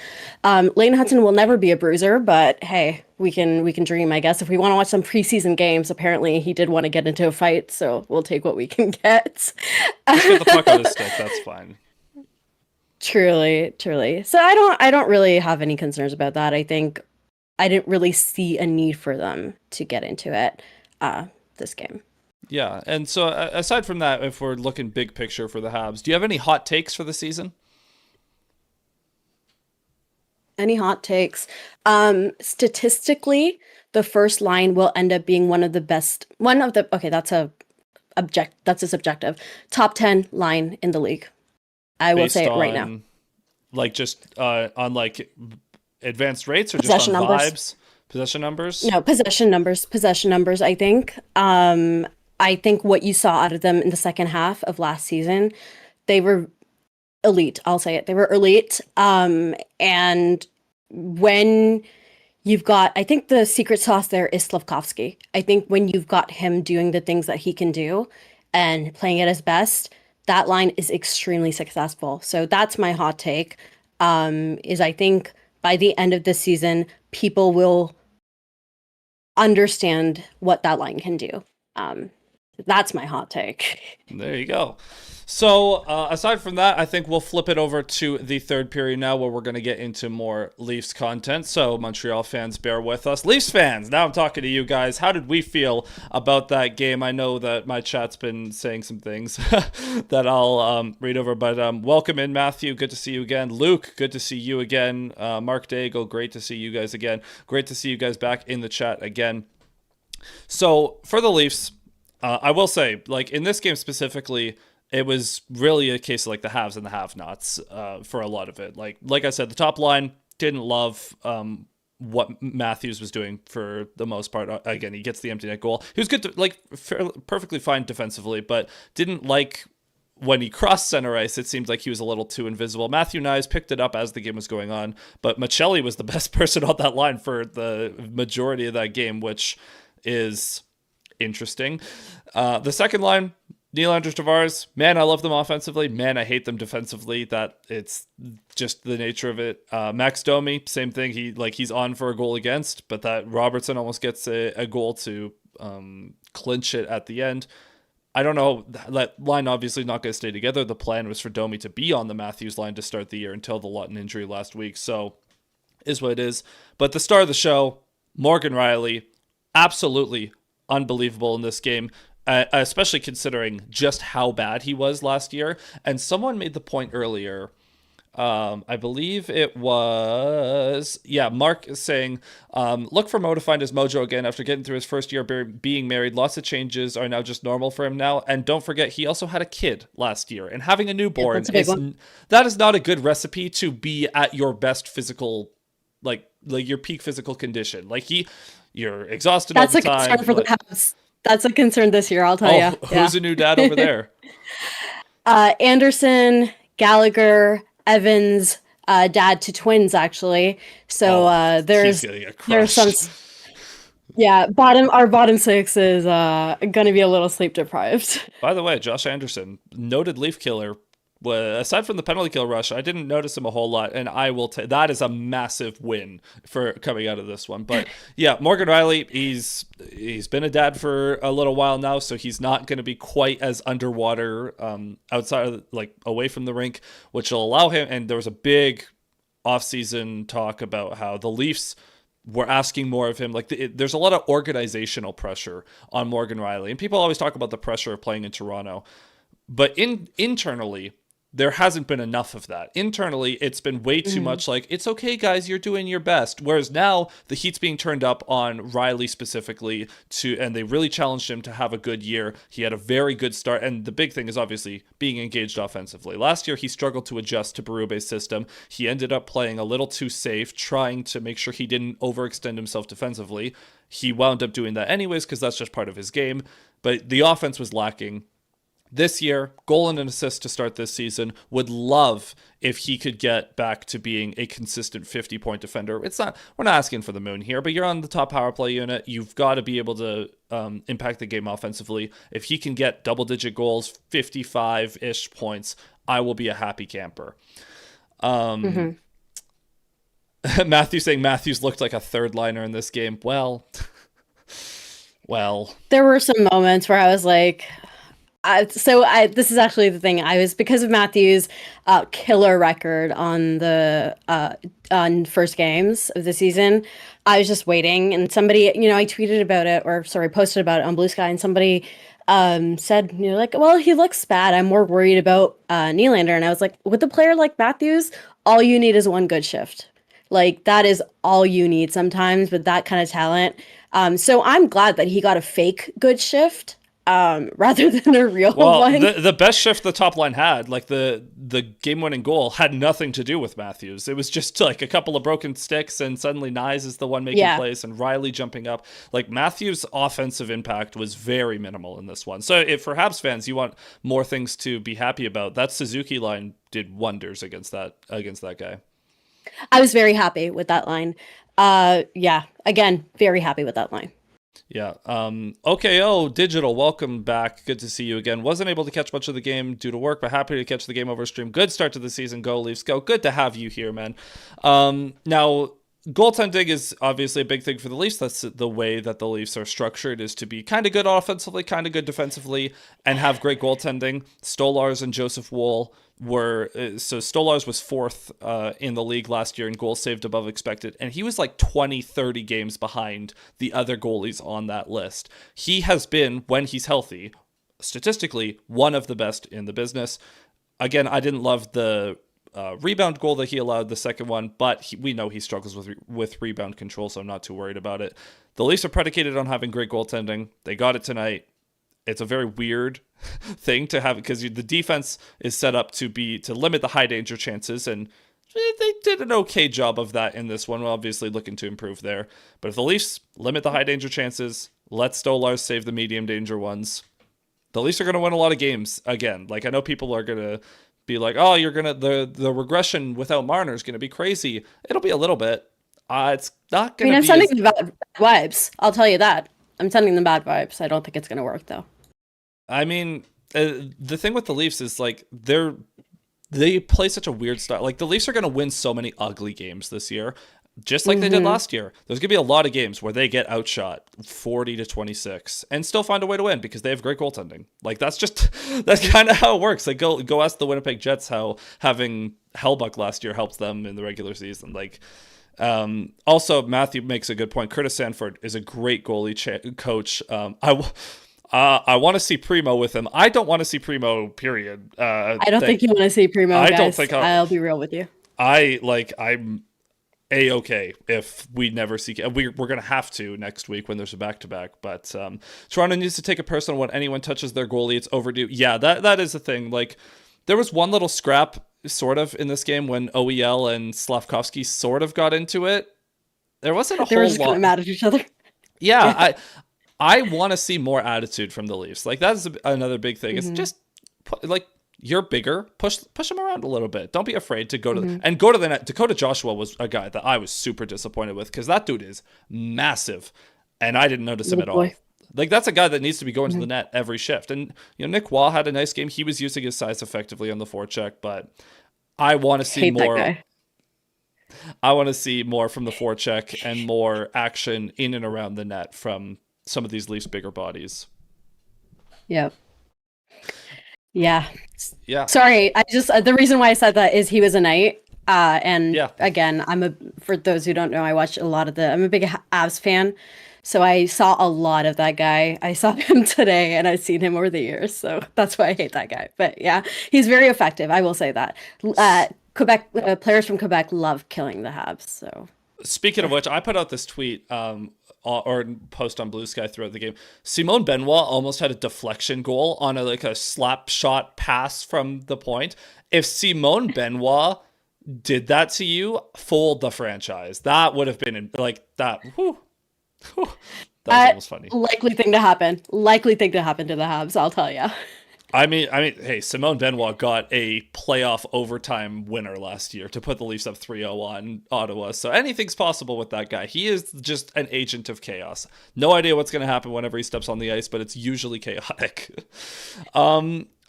Lane Hudson will never be a bruiser, but hey, we can dream, I guess. If we want to watch some preseason games, apparently he did want to get into a fight, so we'll take what we can get. Just get the puck on his stick. That's fine. Truly, truly. So I don't really have any concerns about that. I think I didn't really see a need for them to get into it this game. Yeah, and so aside from that, if we're looking big picture for the Habs, do you have any hot takes for the season? Any hot takes? Statistically, the first line will end up being okay, that's a subjective. Top 10 line in the league. I will say Based it right now. on like just on like advanced rates or just on Possession numbers. vibes, possession numbers? No, possession numbers, I think. I think what you saw out of them in the second half of last season, they were elite. I'll say it. They were elite. And when I think the secret sauce there is Slavkovsky. I think when you've got him doing the things that he can do and playing at his best, that line is extremely successful. So that's my hot take. Is I think by the end of the season, people will understand what that line can do. That's my hot take. There you go. So, aside from that, I think we'll flip it over to the third period now, where we're going to get into more Leafs content. So, Montreal fans, bear with us. Leafs fans, now I'm talking to you guys. How did we feel about that game? I know that my chat's been saying some things that I'll read over, but welcome in, Matthew. Good to see you again. Luke, good to see you again. Mark Daigle, great to see you guys again. Great to see you guys back in the chat again. So, for the Leafs, I will say, like, in this game specifically, it was really a case of like the haves and the have-nots for a lot of it. Like I said, the top line didn't love what Matthews was doing for the most part. Again, he gets the empty net goal. He was good to, like, perfectly fine defensively, but didn't like when he crossed center ice. It seemed like he was a little too invisible. Matthew Nyes picked it up as the game was going on, but Maccelli was the best person on that line for the majority of that game, which is interesting. The second line, Nylander, Tavares, man, I love them offensively. Man, I hate them defensively. That it's just the nature of it. Max Domi, same thing. He's on for a goal against, but that Robertson almost gets a goal to clinch it at the end. I don't know. That line obviously not going to stay together. The plan was for Domi to be on the Matthews line to start the year until the Lawton injury last week. So, is what it is. But the star of the show, Morgan Rielly, absolutely unbelievable in this game. Especially considering just how bad he was last year. And someone made the point earlier, I believe it was, Mark is saying, look for Mo to find his mojo again after getting through his first year being married. Lots of changes are now just normal for him now. And don't forget, he also had a kid last year. And having a newborn, that is not a good recipe to be at your best physical, like your peak physical condition. Like you're exhausted all the time. That's a concern for the Habs. That's a concern this year, I'll tell you. Who's a new dad over there? Anderson, Gallagher, Evans, dad to twins, actually. So there's some. Yeah, our bottom six is going to be a little sleep deprived. By the way, Josh Anderson, noted Leaf killer. Aside from the penalty kill rush, I didn't notice him a whole lot, and I will that is a massive win for coming out of this one. But yeah, Morgan Rielly, he's been a dad for a little while now, so he's not going to be quite as underwater outside of, like, away from the rink, which will allow him. And there was a big offseason talk about how the Leafs were asking more of him. Like, there's a lot of organizational pressure on Morgan Rielly, and people always talk about the pressure of playing in Toronto, but internally, there hasn't been enough of that. Internally, it's been way too much like, it's okay, guys, you're doing your best. Whereas now, the heat's being turned up on Rielly specifically, and they really challenged him to have a good year. He had a very good start, and the big thing is obviously being engaged offensively. Last year, he struggled to adjust to Berube's system. He ended up playing a little too safe, trying to make sure he didn't overextend himself defensively. He wound up doing that anyways, because that's just part of his game. But the offense was lacking. This year, goal and an assist to start this season. Would love if he could get back to being a consistent 50-point defender. We're not asking for the moon here, but you're on the top power play unit. You've got to be able to impact the game offensively. If he can get double-digit goals, 55-ish points, I will be a happy camper. Matthew saying Matthews looked like a third liner in this game. Well, there were some moments where I was like, this is actually the thing. I was, because of Matthews' killer record on the on first games of the season, I was just waiting. And somebody, I tweeted about it, posted about it on Bluesky, and somebody said, like, well, he looks bad. I'm more worried about Nylander. And I was like, with a player like Matthews, all you need is one good shift. Like, that is all you need sometimes with that kind of talent. So I'm glad that he got a fake good shift. Rather than a real one. The best shift the top line had, like the game-winning goal, had nothing to do with Matthews. It was just like a couple of broken sticks, and suddenly Nyes is the one making plays, and Rielly jumping up. Like, Matthews' offensive impact was very minimal in this one. So if for Habs fans, you want more things to be happy about, that Suzuki line did wonders against that guy. I was very happy with that line. Again, very happy with that line. Yeah. OKO Digital, welcome back. Good to see you again. Wasn't able to catch much of the game due to work, but happy to catch the game over stream. Good start to the season. Go Leafs, go. Good to have you here, man. Now, Goaltending is obviously a big thing for the Leafs. That's the way that the Leafs are structured, is to be kind of good offensively, kind of good defensively, and have great goaltending. Stolars and Joseph Woll were so Stolars was fourth in the league last year in goals saved above expected, and he was like 20, 30 games behind the other goalies on that list. He has been, when he's healthy, statistically one of the best in the business. Again, I didn't love the rebound goal that he allowed, the second one, but we know he struggles with rebound control, so I'm not too worried about it. The Leafs are predicated on having great goaltending. They got it tonight. It's a very weird thing to have, because the defense is set up to limit the high danger chances, and they did an okay job of that in this one. We're obviously looking to improve there. But if the Leafs limit the high danger chances, let Stolars save the medium danger ones, the Leafs are going to win a lot of games again. Like, I know people are going to be like, oh, the regression without Marner is going to be crazy. It'll be a little bit. It's not going to be. I'm sending them bad vibes. I'll tell you that. I'm sending them bad vibes. I don't think it's going to work, though. I mean, the thing with the Leafs is, like, they play such a weird style. Like, the Leafs are going to win so many ugly games this year, just like they did last year. There's going to be a lot of games where they get outshot 40-26 and still find a way to win because they have great goaltending. Like, that's kind of how it works. Like, go ask the Winnipeg Jets how having Hellbuck last year helped them in the regular season. Like, also, Matthew makes a good point. Curtis Sanford is a great goalie coach. I want to see Primo with him. I don't want to see Primo, period. I don't think you want to see Primo, guys. I don't think I'll be real with you. I'm A-okay if we never see... We're going to have to next week when there's a back-to-back. But Toronto needs to take it personal when anyone touches their goalie. It's overdue. Yeah, that is the thing. Like, there was one little scrap, sort of, in this game when OEL and Slavkovsky sort of got into it. There wasn't a whole lot. They were just kind of mad at each other. Yeah, I want to see more attitude from the Leafs. Like, that's another big thing. It's just, like, you're bigger. Push them around a little bit. Don't be afraid to go to the net. Dakota Joshua was a guy that I was super disappointed with, because that dude is massive, and I didn't notice him at all. Like, that's a guy that needs to be going to the net every shift. And, Nick Wall had a nice game. He was using his size effectively on the forecheck, but I want to see more. That guy. I want to see more from the forecheck and more action in and around the net from some of these Leafs bigger bodies. Yep. Yeah. Sorry, I just the reason why I said that is he was a Knight. Again, for those who don't know, I'm a big Habs fan. So I saw a lot of that guy. I saw him today, and I've seen him over the years. So that's why I hate that guy. But yeah, he's very effective. I will say that. Quebec players from Quebec love killing the Habs. So speaking of which, I put out this tweet or post on Bluesky throughout the game. Simone Benoit almost had a deflection goal on a slap shot pass from the point. If Simone Benoit did that to you, fold the franchise. That would have been that. Whew. That was almost funny. Likely thing to happen to the Habs, I'll tell you. I mean, hey, Simone Benoit got a playoff overtime winner last year to put the Leafs up 3-0 on Ottawa. So anything's possible with that guy. He is just an agent of chaos. No idea what's going to happen whenever he steps on the ice, but it's usually chaotic.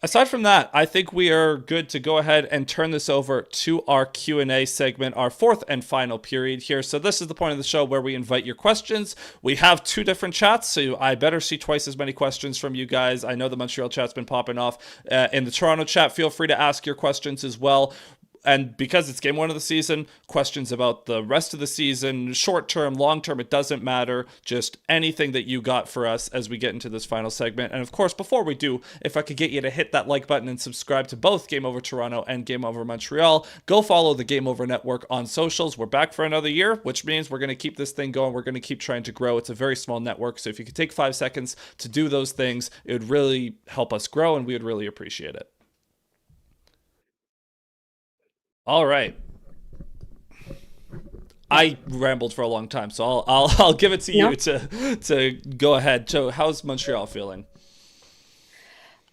Aside from that, I think we are good to go ahead and turn this over to our Q&A segment, our fourth and final period here. So this is the point of the show where we invite your questions. We have two different chats, so I better see twice as many questions from you guys. I know the Montreal chat's been popping off. In the Toronto chat, feel free to ask your questions as well. And because it's game one of the season, questions about the rest of the season, short term, long term, it doesn't matter. Just anything that you got for us as we get into this final segment. And of course, before we do, if I could get you to hit that like button and subscribe to both Game Over Toronto and Game Over Montreal, go follow the Game Over Network on socials. We're back for another year, which means we're going to keep this thing going. We're going to keep trying to grow. It's a very small network. So if you could take 5 seconds to do those things, it would really help us grow, and we would really appreciate it. All right. I rambled for a long time, so I'll give it to you to go ahead. So, how's Montreal feeling?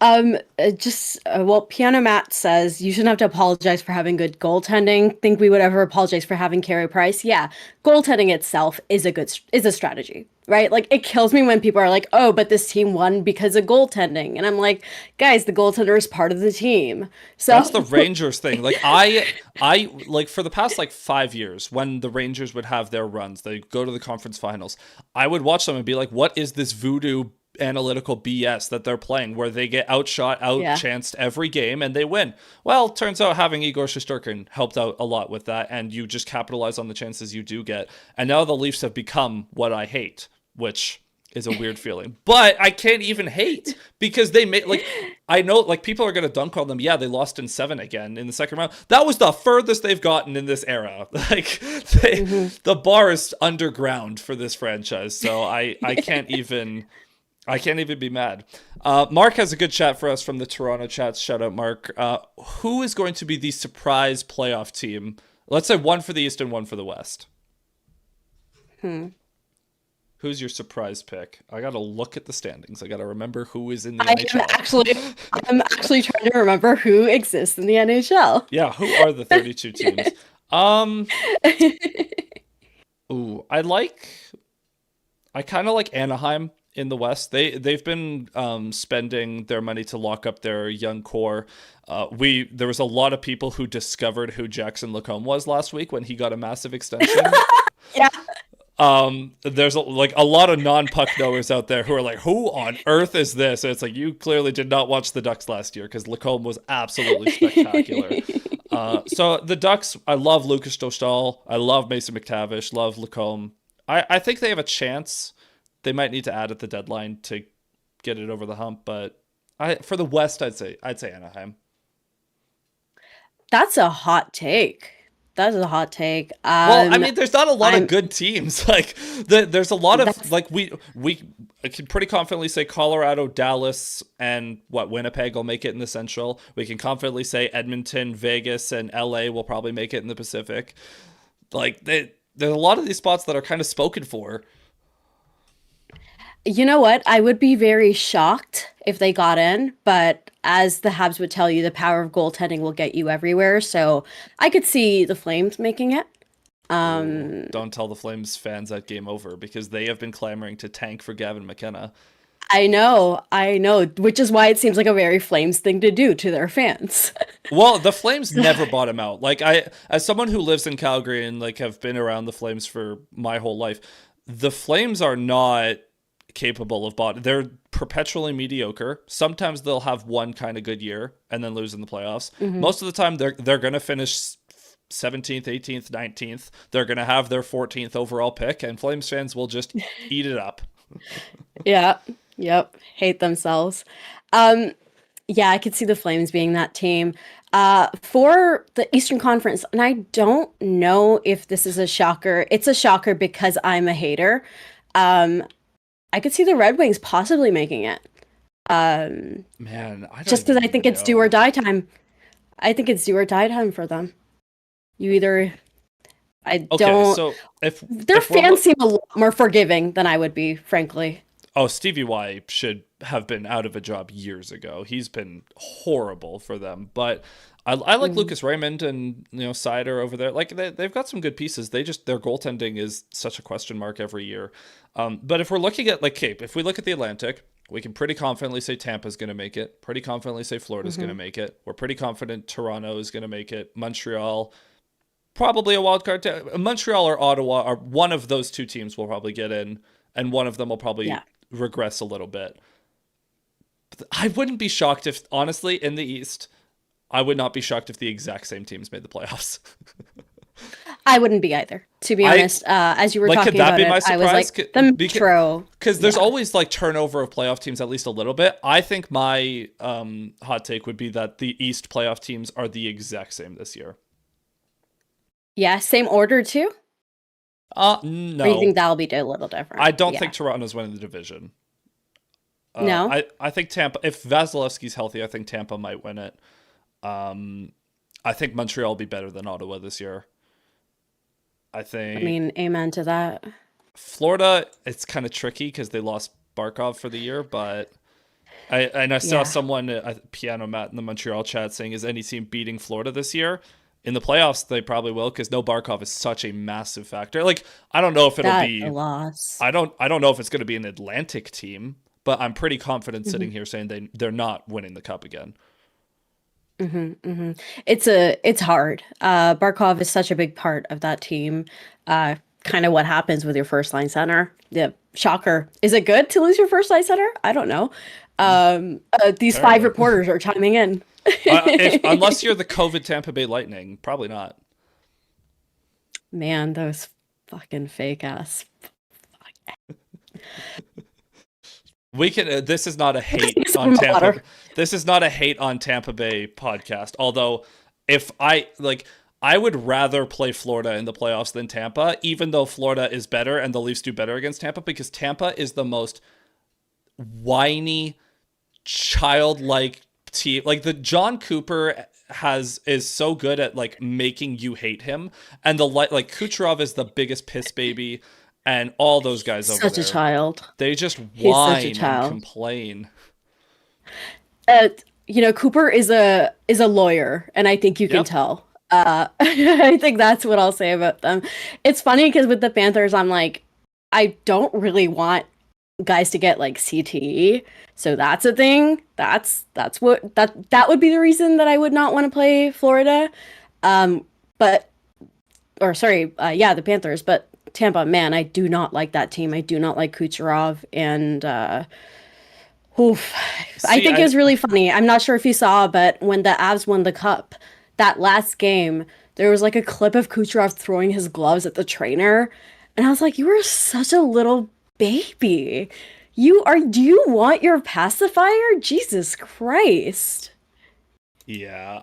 Well, Piano Matt says you shouldn't have to apologize for having good goaltending. Think we would ever apologize for having Carey Price? Yeah, goaltending itself is a strategy, right? Like it kills me when people are like, "Oh, but this team won because of goaltending," and I'm like, "Guys, the goaltender is part of the team." So That's the Rangers thing. Like I like for the past like 5 years, when the Rangers would have their runs, they go to the conference finals. I would watch them and be like, "What is this voodoo analytical BS that they're playing, where they get outshot, yeah, outchanced every game and they win?" Well, turns out having Igor Shesterkin helped out a lot with that, and you just capitalize on the chances you do get. And now the Leafs have become what I hate, which is a weird feeling. But I can't even hate because they made like I know like people are gonna dunk on them. Yeah, they lost in 7 again in the second round. That was the furthest they've gotten in this era. Like the bar is underground for this franchise. So I can't even be mad. Mark has a good chat for us from the Toronto chats. Shout out, Mark. Who is going to be the surprise playoff team? Let's say one for the East and one for the West. Who's your surprise pick? I got to look at the standings. I got to remember who is in the NHL. I'm actually trying to remember who exists in the NHL. Yeah, who are the 32 teams? Ooh, I kind of like Anaheim in the West. They've been spending their money to lock up their young core. There was a lot of people who discovered who Jackson Lacombe was last week when he got a massive extension. Yeah. There's like a lot of non-puck knowers out there who are like, who on earth is this? And it's like, you clearly did not watch the Ducks last year, because Lacombe was absolutely spectacular. So the Ducks, I love Lucas Dostal. I love Mason McTavish. Love Lacombe. I think they have a chance. They might need to add at the deadline to get it over the hump, but for the West, I'd say Anaheim. That's a hot take. That is a hot take. Well, I mean, there's not a lot of good teams. Like there's a lot of like we I can pretty confidently say Colorado, Dallas, and Winnipeg will make it in the Central. We can confidently say Edmonton, Vegas, and LA will probably make it in the Pacific. Like there's a lot of these spots that are kind of spoken for. You know what? I would be very shocked if they got in, but as the Habs would tell you, the power of goaltending will get you everywhere. So I could see the Flames making it. Don't tell the Flames fans that game over, because they have been clamoring to tank for Gavin McKenna. I know, which is why it seems like a very Flames thing to do to their fans. Well, the Flames never bought him out. Like as someone who lives in Calgary and like have been around the Flames for my whole life, the Flames are not capable of they're perpetually mediocre. Sometimes they'll have one kind of good year and then lose in the playoffs. Most of the time they're going to finish 17th, 18th, 19th. They're going to have their 14th overall pick, and Flames fans will just eat it up. Yeah. Yep. Hate themselves. Yeah, I could see the Flames being that team. For the Eastern Conference, and I don't know if this is a shocker. It's a shocker because I'm a hater. I could see the Red Wings possibly making it. Man, I don't just because I think it's know. do or die time. I think it's do or die time for them. You either, I Okay, don't. so if Their if we're fans seem a lot more forgiving than I would be, frankly. Oh, Stevie Y should have been out of a job years ago. He's been horrible for them. But I like Lucas Raymond and Sider over there. Like they've got some good pieces. Their goaltending is such a question mark every year. But if we're looking at if we look at the Atlantic, we can pretty confidently say Tampa's going to make it. Pretty confidently say Florida's going to make it. We're pretty confident Toronto is going to make it. Montreal, probably a wild card. Montreal or Ottawa are one of those two teams will probably get in, and one of them will probably regress a little bit. But I wouldn't be shocked if, honestly, in the East, I would not be shocked if the exact same teams made the playoffs. I wouldn't be either, to be honest. As you were talking could that about be it, my I was surprise? like, the Metro. Because there's always like turnover of playoff teams at least a little bit. I think my hot take would be that the East playoff teams are the exact same this year. Yeah, same order too? No. Or you think that'll be a little different? I don't think Toronto's winning the division. No? I think Tampa, if Vasilevsky's healthy, I think Tampa might win it. I think Montreal will be better than Ottawa this year. I mean, amen to that. Florida, it's kind of tricky because they lost Barkov for the year, but I saw Yeah. someone, Piano Matt in the Montreal chat, saying, is any team beating Florida this year? In the playoffs, they probably will, because no Barkov is such a massive factor. Like, I don't know if it'll That's a be, loss. I don't know if it's going to be an Atlantic team, but I'm pretty confident Mm-hmm. sitting here saying they're not winning the cup again. It's hard. Barkov is such a big part of that team. Kind of what happens with your first line center. Yeah, shocker. Is it good to lose your first line center? I don't know. These five Apparently. reporters are chiming in. Unless you're the COVID Tampa Bay Lightning, probably not. Man, those fucking fake ass. We can. This is not a hate Some on Tampa. water. This is not a hate on Tampa Bay podcast. Although, if I would rather play Florida in the playoffs than Tampa, even though Florida is better and the Leafs do better against Tampa, because Tampa is the most whiny, childlike team. Like, the John Cooper is so good at like making you hate him, and the like Kucherov is the biggest piss baby. And all those guys over Such there, a child. they just He's such a whine and child. complain. Cooper is a lawyer, and I think you can Yep. tell. I think that's what I'll say about them. It's funny because with the Panthers, I'm like, I don't really want guys to get like CTE, so that's a thing. That would be the reason that I would not want to play Florida. But or sorry, yeah, the Panthers, but Tampa, man, I do not like that team. I do not like Kucherov, and oof. I See, think it was really funny. I'm not sure if you saw, but when the Avs won the cup, that last game, there was like a clip of Kucherov throwing his gloves at the trainer, and I was like, "You are such a little baby. Do you want your pacifier? Jesus Christ." Yeah,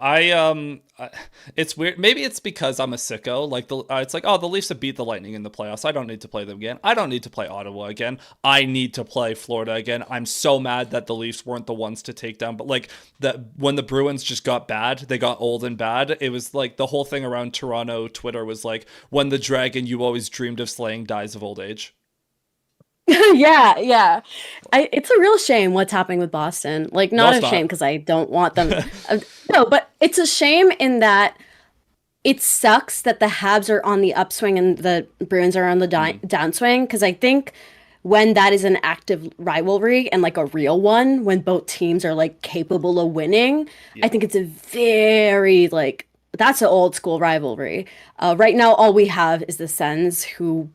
it's weird. Maybe it's because I'm a sicko. Like, it's like, oh, the Leafs have beat the Lightning in the playoffs. I don't need to play them again. I don't need to play Ottawa again. I need to play Florida again. I'm so mad that the Leafs weren't the ones to take down. But like, that when the Bruins just got bad, they got old and bad. It was like the whole thing around Toronto Twitter was like, when the dragon you always dreamed of slaying dies of old age. Yeah. It's a real shame what's happening with Boston. Like, No, not it's a shame not. because I don't want them. No, but it's a shame in that it sucks that the Habs are on the upswing and the Bruins are on the downswing. Because I think when that is an active rivalry and like a real one, when both teams are like capable of winning, I think it's a very like that's an old school rivalry. Right now, all we have is the Sens who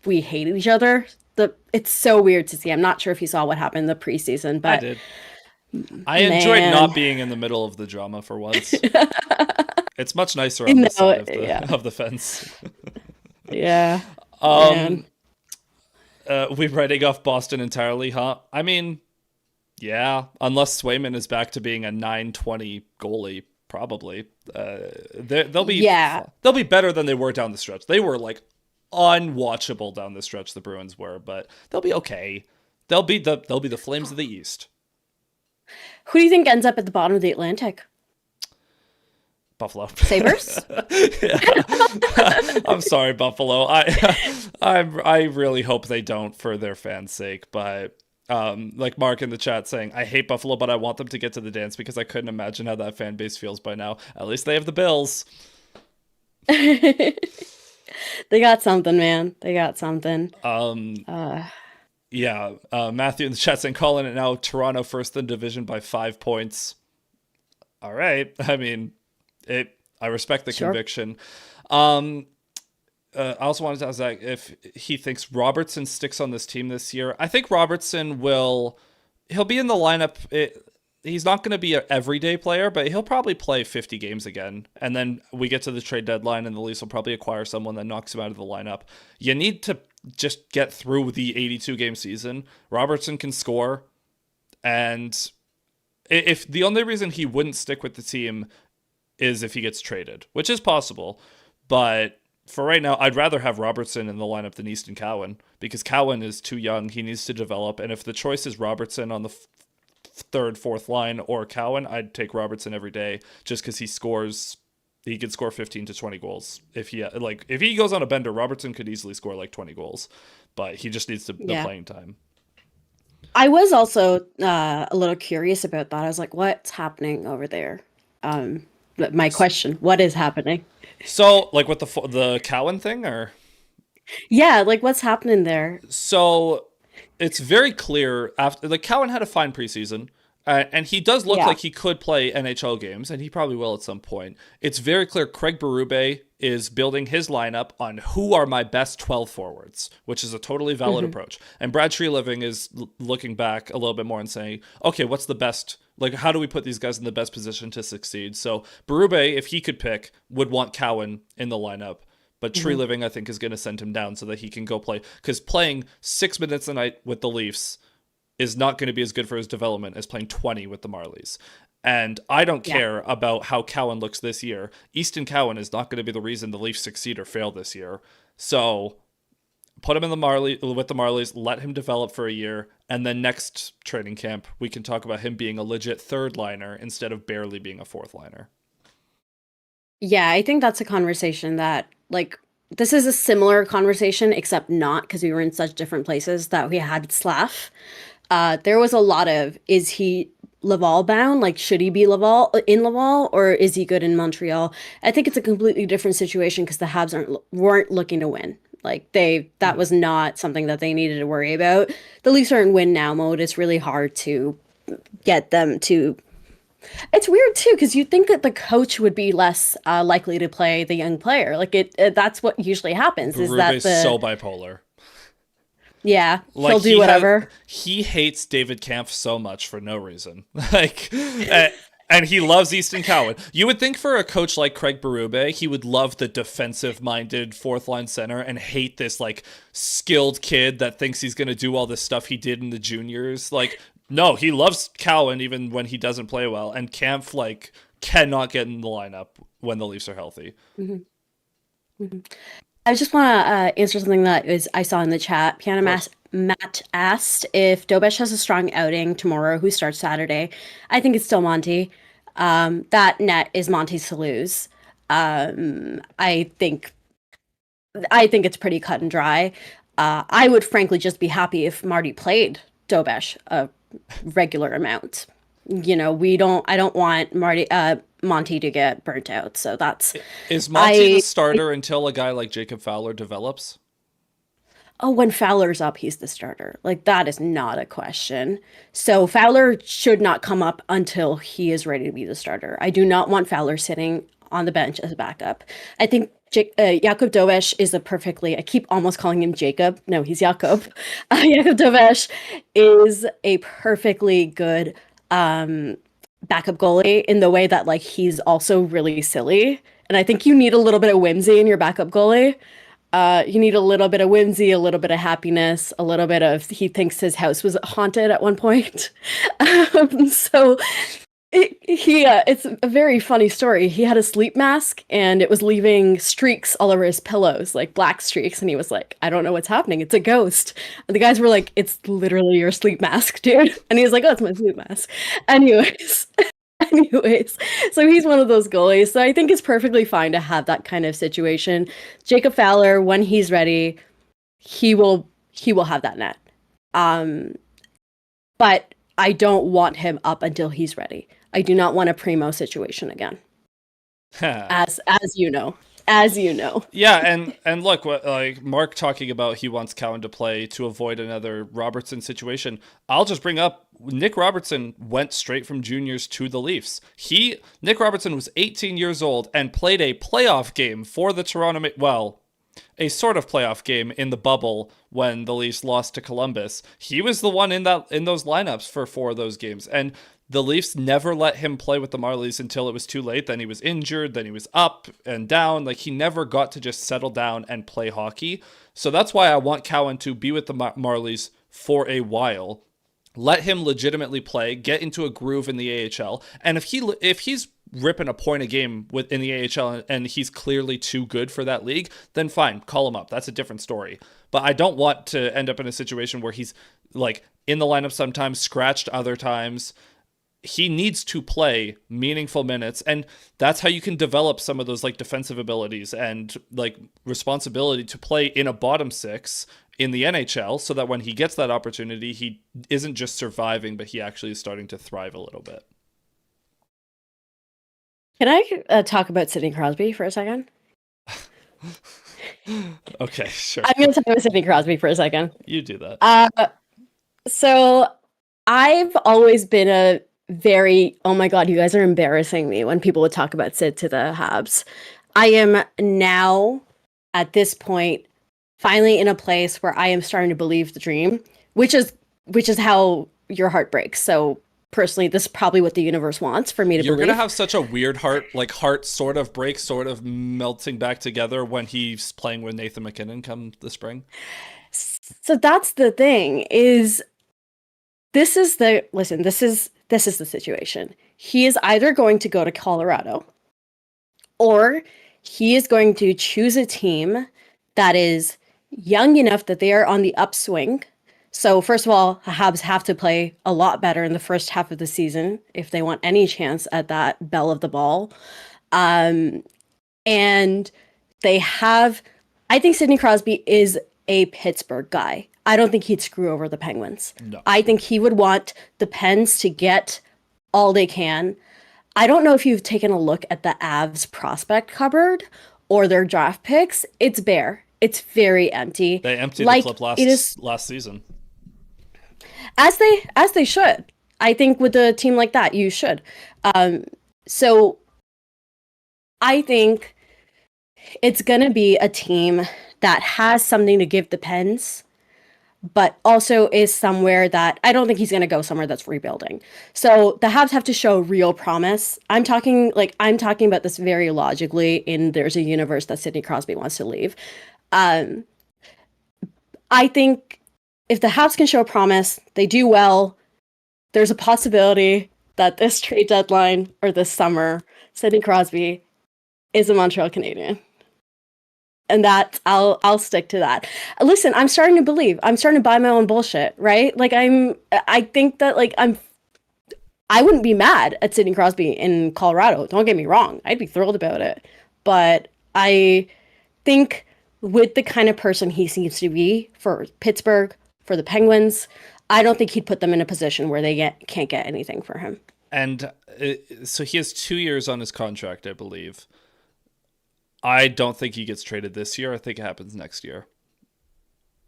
we hate each other. It's so weird to see. I'm not sure if you saw what happened in the preseason, I but did. I enjoyed man. not being in the middle of the drama for once. It's much nicer on this side of yeah, of the fence. yeah, Um, man. we're writing off Boston entirely, huh? I mean, yeah, unless Swayman is back to being a 920 goalie, probably. They'll be Yeah. they'll be better than they were down the stretch. They were like unwatchable down the stretch, the Bruins were, but they'll be okay. They'll be the Flames of the East. Who do you think ends up at the bottom of the Atlantic? Buffalo. Sabres? I'm sorry, Buffalo. I really hope they don't for their fans' sake, but like Mark in the chat saying, I hate Buffalo, but I want them to get to the dance because I couldn't imagine how that fan base feels by now. At least they have the Bills. They got something, man. They got something. Yeah, Matthew in the chat saying, calling it now, Toronto first in division by 5 points. All right. I mean, I respect the conviction. I also wanted to ask Zach if he thinks Robertson sticks on this team this year. I think Robertson he'll be in the lineup. He's not going to be an everyday player, but he'll probably play 50 games again. And then we get to the trade deadline and the Leafs will probably acquire someone that knocks him out of the lineup. You need to just get through the 82 game season. Robertson can score. And if the only reason he wouldn't stick with the team is if he gets traded, which is possible. But for right now, I'd rather have Robertson in the lineup than Easton Cowan because Cowan is too young. He needs to develop. And if the choice is Robertson on the third, fourth line or Cowan, I'd take Robertson every day just because he could score 15 to 20 goals. If he goes on a bender, Robertson could easily score like 20 goals, but he just needs the playing time. I was also a little curious about that. I was like, what's happening over there? My question, what is happening? So, like with the Cowan thing, or Yeah, like what's happening there? so it's very clear after the Cowan had a fine preseason. And he does look Yeah. like he could play NHL games, and he probably will at some point. It's very clear Craig Berube is building his lineup on who are my best 12 forwards, which is a totally valid Hmm. approach. And Brad Treliving is looking back a little bit more and saying, okay, what's the best? Like, how do we put these guys in the best position to succeed? So Berube, if he could pick, would want Cowan in the lineup. But Tree Hmm. Living, I think, is going to send him down so that he can go play. Because playing 6 minutes a night with the Leafs is not going to be as good for his development as playing 20 with the Marlies. And I don't Yeah. care about how Cowan looks this year. Easton Cowan is not going to be the reason the Leafs succeed or fail this year. So put him in the with the Marlies, let him develop for a year, and then next training camp we can talk about him being a legit third liner instead of barely being a fourth liner. Yeah, I think that's a conversation that, like, this is a similar conversation, except not because we were in such different places that we had Slav. There was a lot of, is he Laval bound? Like, should he be Laval, or is he good in Montreal? I think it's a completely different situation because the Habs weren't looking to win. Like that Mhm. was not something that they needed to worry about. The Leafs are in win now mode. It's really hard to get them to. It's weird too because you think that the coach would be less likely to play the young player. Like that's what usually happens. Is that Berube's so the bipolar. yeah, Like he'll do whatever. he hates David Kampf so much for no reason. Like, and he loves Easton Cowan. You would think for a coach like Craig Berube, he would love the defensive-minded fourth line center and hate this like skilled kid that thinks he's gonna do all this stuff he did in the juniors. Like, no, he loves Cowan even when he doesn't play well, and Kampf like cannot get in the lineup when the Leafs are healthy. Mhm, mhm. I just want to answer something that is I saw in the chat. Of course. Matt asked if Dobesh has a strong outing tomorrow. Who starts Saturday? I think it's still Monty. That net is Monty's to lose. I think it's pretty cut and dry. I would frankly just be happy if Marty played Dobesh a regular amount. We don't. I don't want Monty to get burnt out. So that's Is Monty the I. starter until a guy like Jacob Fowler develops? Oh, when Fowler's up, he's the starter. Like that is not a question. So Fowler should not come up until he is ready to be the starter. I do not want Fowler sitting on the bench as a backup. I think Jakub Dovesh is a perfectly. I keep almost calling him Jacob. No, he's Jakub. Jakub Dovesh is a perfectly good backup goalie in the way that like he's also really silly. And I think you need a little bit of whimsy in your backup goalie. You need a little bit of whimsy, a little bit of happiness, a little bit of he thinks his house was haunted at one point. So it's a very funny story. He had a sleep mask and it was leaving streaks all over his pillows, like black streaks. And he was like, I don't know what's happening. It's a ghost. And the guys were like, it's literally your sleep mask, dude. And he was like, oh, it's my sleep mask. Anyways, anyways, so he's one of those goalies. So I think it's perfectly fine to have that kind of situation. Jacob Fowler, when he's ready, he will have that net. Um, but I don't want him up until he's ready. I do not want a primo situation again. As you know. As you know. Yeah, and look, what like Mark talking about he wants Cowan to play to avoid another Robertson situation. I'll just bring up Nick Robertson went straight from juniors to the Leafs. Nick Robertson was 18 years old and played a playoff game for the a sort of playoff game in the bubble when the Leafs lost to Columbus. He was the one in those lineups for 4 of those games, and the Leafs never let him play with the Marlies until it was too late. Then he was injured, then he was up and down. Like he never got to just settle down and play hockey. So that's why I want Cowan to be with the Marlies for a while. Let him legitimately play, get into a groove in the AHL, and if he's ripping a point a game in the AHL and he's clearly too good for that league, then fine, call him up. That's a different story. But I don't want to end up in a situation where he's like in the lineup sometimes, scratched other times. He needs to play meaningful minutes, and that's how you can develop some of those like defensive abilities and like responsibility to play in a bottom six in the NHL so that when he gets that opportunity, he isn't just surviving, but he actually is starting to thrive a little bit. Can I talk about Sidney Crosby for a second? Okay, sure. I'm going to talk about Sidney Crosby for a second. You do that. So I've always been a very, oh my God, you guys are embarrassing me when people would talk about Sid to the Habs. I am now at this point finally in a place where I am starting to believe the dream, which is how your heart breaks. So personally, this is probably what the universe wants for me to You're believe. going to have such a weird heart sort of break, sort of melting back together when he's playing with Nathan MacKinnon come the spring. So that's the thing is this is the situation. He is either going to go to Colorado or he is going to choose a team that is young enough that they are on the upswing. So first of all, the Habs have to play a lot better in the first half of the season if they want any chance at that bell of the ball. And they have, I think Sidney Crosby is a Pittsburgh guy. I don't think he'd screw over the Penguins. No. I think he would want the Pens to get all they can. I don't know if you've taken a look at the Avs prospect cupboard or their draft picks. It's bare. It's very empty. They emptied the clip last season. As they should. I think with a team like that, you should. So I think it's going to be a team that has something to give the Pens, but also is somewhere that I don't think he's going to go somewhere that's rebuilding. So the Habs have to show real promise. I'm talking about this very logically in there's a universe that Sidney Crosby wants to leave. I think if the Habs can show promise, they do well, there's a possibility that this trade deadline or this summer, Sidney Crosby is a Montreal Canadien. And that I'll stick to that. Listen, I'm starting to believe. I'm starting to buy my own bullshit, right? Like I think that I wouldn't be mad at Sidney Crosby in Colorado. Don't get me wrong. I'd be thrilled about it. But I think with the kind of person he seems to be for Pittsburgh, for the Penguins, I don't think he'd put them in a position where they can't get anything for him. And so he has 2 years on his contract, I believe. I don't think he gets traded this year. I think it happens next year.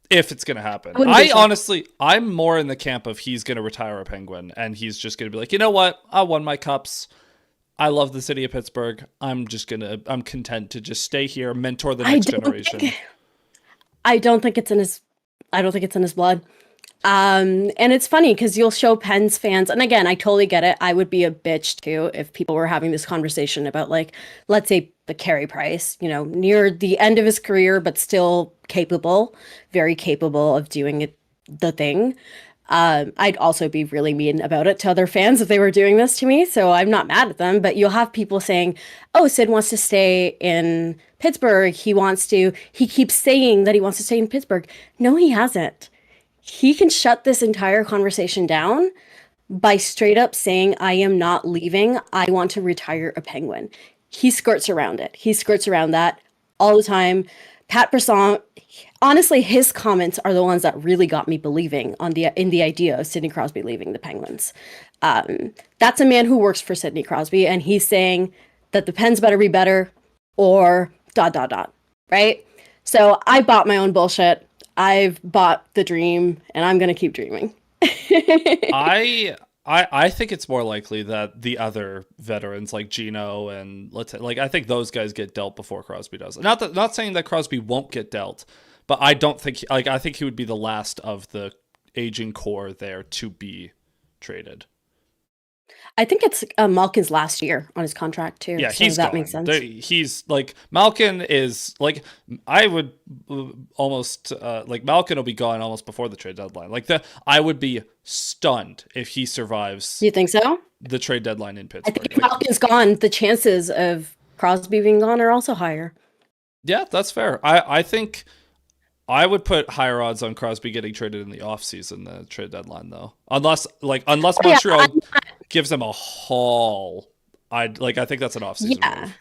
If it's going to happen. I'm more in the camp of he's going to retire a Penguin and he's just going to be like, you know what? I won my cups. I love the city of Pittsburgh. I'm content to just stay here, mentor the next generation. I don't think it's in his blood. And it's funny because you'll show Pens fans, and again, I totally get it. I would be a bitch too if people were having this conversation about, like, let's say the Carey Price, near the end of his career, but still very capable of doing the thing. I'd also be really mean about it to other fans if they were doing this to me. So I'm not mad at them, but you'll have people saying, oh, Sid wants to stay in Pittsburgh. He keeps saying that he wants to stay in Pittsburgh. No, he hasn't. He can shut this entire conversation down by straight up saying, I am not leaving. I want to retire a Penguin. He skirts around it. He skirts around that all the time. Pat Brisson, honestly, his comments are the ones that really got me believing in the idea of Sidney Crosby leaving the Penguins. That's a man who works for Sidney Crosby, and he's saying that the Pens better be better or ... right? So I bought my own bullshit. I've bought the dream, and I'm going to keep dreaming. I think it's more likely that the other veterans like Gino and I think those guys get dealt before Crosby does. Not saying that Crosby won't get dealt, but I don't think I think he would be the last of the aging core there to be traded. I think it's Malkin's last year on his contract too. Yeah, so that makes sense. He's like Malkin is like I would almost Malkin will be gone almost before the trade deadline. I would be stunned if he survives. You think so? The trade deadline in Pittsburgh. I think if Malkin's gone, the chances of Crosby being gone are also higher. Yeah, that's fair. I think I would put higher odds on Crosby getting traded in the offseason than the trade deadline, though. Unless Montreal gives him a haul. I think that's an offseason move.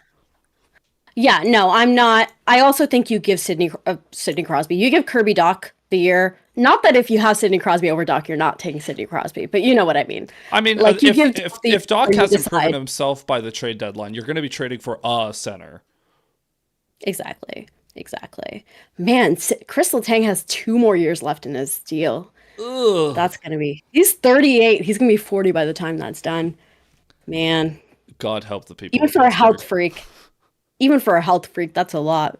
Yeah, no, I'm not. I also think you give Sidney Crosby, you give Kirby Dach the year. Not that if you have Sidney Crosby over Doc, you're not taking Sidney Crosby, but you know what I mean. I mean, Like, you give if Doc you hasn't proven decide. himself by the trade deadline, you're going to be trading for a center. Exactly. Man, Chris Letang has 2 more years left in his deal. Ugh. That's gonna be. He's 38. He's gonna be 40 by the time that's done. Man, God help the people. even for a health freak. Even for a health freak, that's a lot.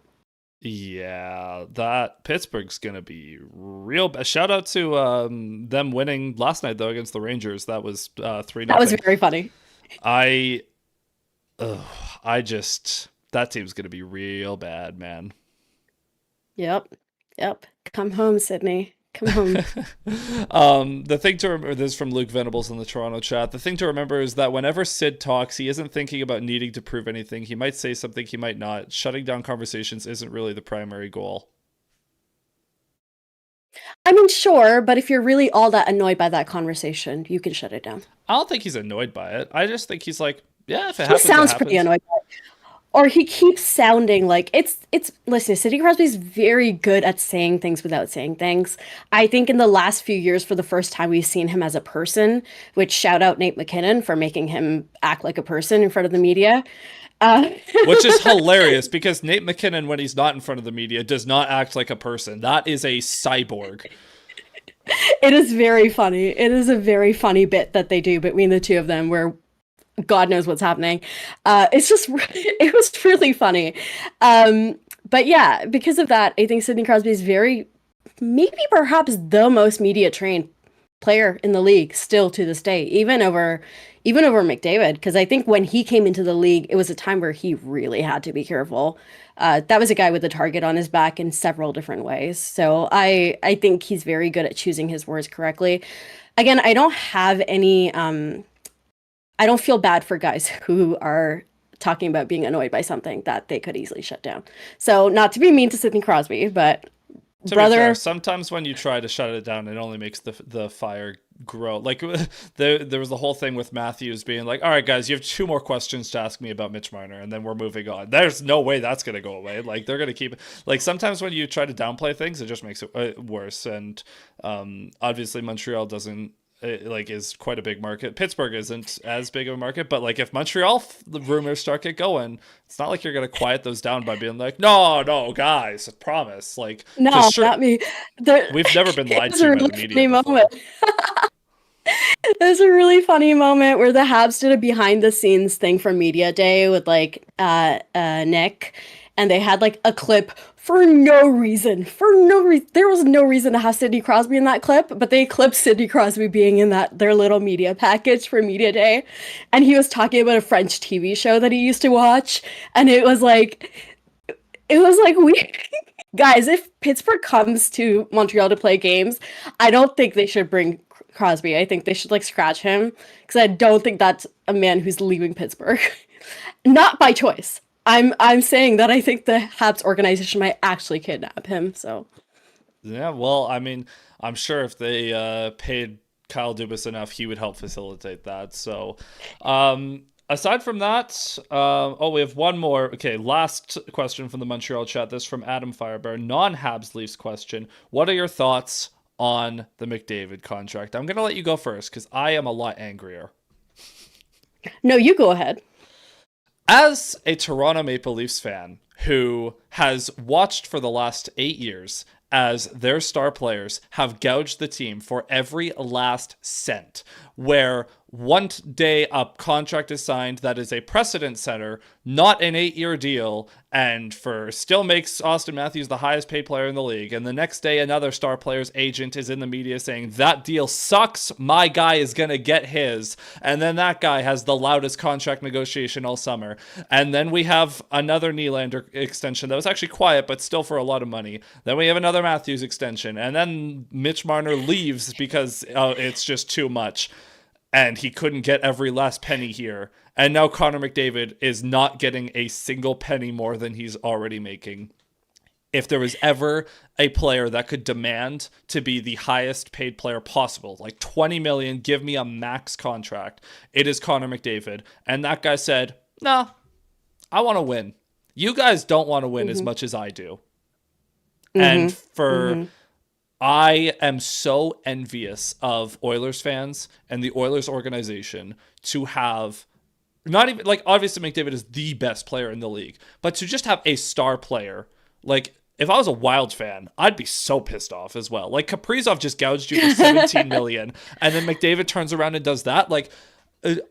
Yeah, that Pittsburgh's gonna be real bad. Shout out to them winning last night though against the Rangers. That was 3-0. That was very funny. That team's gonna be real bad, man. Yep. Come home, Sydney. Come home. The thing to remember, this is from Luke Venables in the Toronto chat. The thing to remember is that whenever Sid talks, he isn't thinking about needing to prove anything. He might say something, he might not. Shutting down conversations isn't really the primary goal. I mean, sure, but if you're really all that annoyed by that conversation, you can shut it down. I don't think he's annoyed by it. I just think he's like, yeah, if it He happens, sounds it happens. pretty annoyed by it. Or he keeps sounding like listen, Sidney Crosby's very good at saying things without saying things. I think in the last few years, for the first time, we've seen him as a person, which shout out Nate McKinnon for making him act like a person in front of the media. Which is hilarious because Nate McKinnon, when he's not in front of the media, does not act like a person. That is a cyborg. It is very funny. It is a very funny bit that they do between the two of them where God knows what's happening. It was really funny. But yeah, because of that, I think Sidney Crosby is maybe perhaps the most media trained player in the league still to this day, even over McDavid. Because I think when he came into the league, it was a time where he really had to be careful. That was a guy with a target on his back in several different ways. So I think he's very good at choosing his words correctly. Again, I don't have any I don't feel bad for guys who are talking about being annoyed by something that they could easily shut down. So not to be mean to Sidney Crosby, but to be fair, sometimes when you try to shut it down, it only makes the fire grow. Like there was the whole thing with Matthews being like, all right, guys, you have 2 more questions to ask me about Mitch Marner, and then we're moving on. There's no way that's going to go away. Like they're going to keep like sometimes when you try to downplay things, it just makes it worse. And obviously Montreal doesn't is quite a big market. Pittsburgh isn't as big of a market, but like if Montreal the rumors start get going, it's not like you're gonna quiet those down by being like, no, guys, I promise. Like, no, not me. We've never been lied to by the media before. There's a really funny moment where the Habs did a behind the scenes thing for Media Day with like Nick, and they had like a clip for no reason. There was no reason to have Sidney Crosby in that clip, but they clipped Sidney Crosby being in their little media package for Media Day. And he was talking about a French TV show that he used to watch. And it was like we guys, if Pittsburgh comes to Montreal to play games, I don't think they should bring Crosby. I think they should like scratch him because I don't think that's a man who's leaving Pittsburgh. Not by choice. I'm saying that I think the Habs organization might actually kidnap him. So, yeah, well, I mean, I'm sure if they paid Kyle Dubas enough, he would help facilitate that. So, aside from that, we have one more. Okay, last question from the Montreal chat. This from Adam Firebear, non-Habs Leafs question. What are your thoughts on the McDavid contract? I'm gonna let you go first because I am a lot angrier. No, you go ahead. As a Toronto Maple Leafs fan who has watched for the last 8 years as their star players have gouged the team for every last cent, where one day a contract is signed that is a precedent setter, not an 8-year deal, and still makes Austin Matthews the highest paid player in the league, and the next day another star player's agent is in the media saying, that deal sucks, my guy is gonna get his, and then that guy has the loudest contract negotiation all summer, and then we have another Nylander extension that was actually quiet, but still for a lot of money, then we have another Matthews extension, and then Mitch Marner leaves because it's just too much. And he couldn't get every last penny here. And now Connor McDavid is not getting a single penny more than he's already making. If there was ever a player that could demand to be the highest paid player possible, like $20 million, give me a max contract, it is Connor McDavid. And that guy said, no, I want to win. You guys don't want to win as much as I do. And for I am so envious of Oilers fans and the Oilers organization to have not even like obviously McDavid is the best player in the league, but to just have a star player. Like if I was a Wild fan, I'd be so pissed off as well. Like Kaprizov just gouged you for 17 million and then McDavid turns around and does that. Like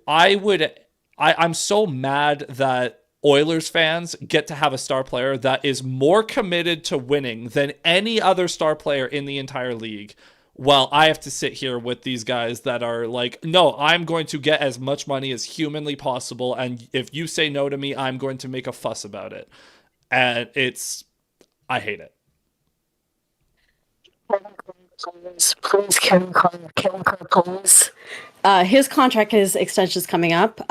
I'm so mad that Oilers fans get to have a star player that is more committed to winning than any other star player in the entire league. While I have to sit here with these guys that are like, no, I'm going to get as much money as humanly possible. And if you say no to me, I'm going to make a fuss about it. And I hate it. Please, Kevin please. His contract, his extension's coming up.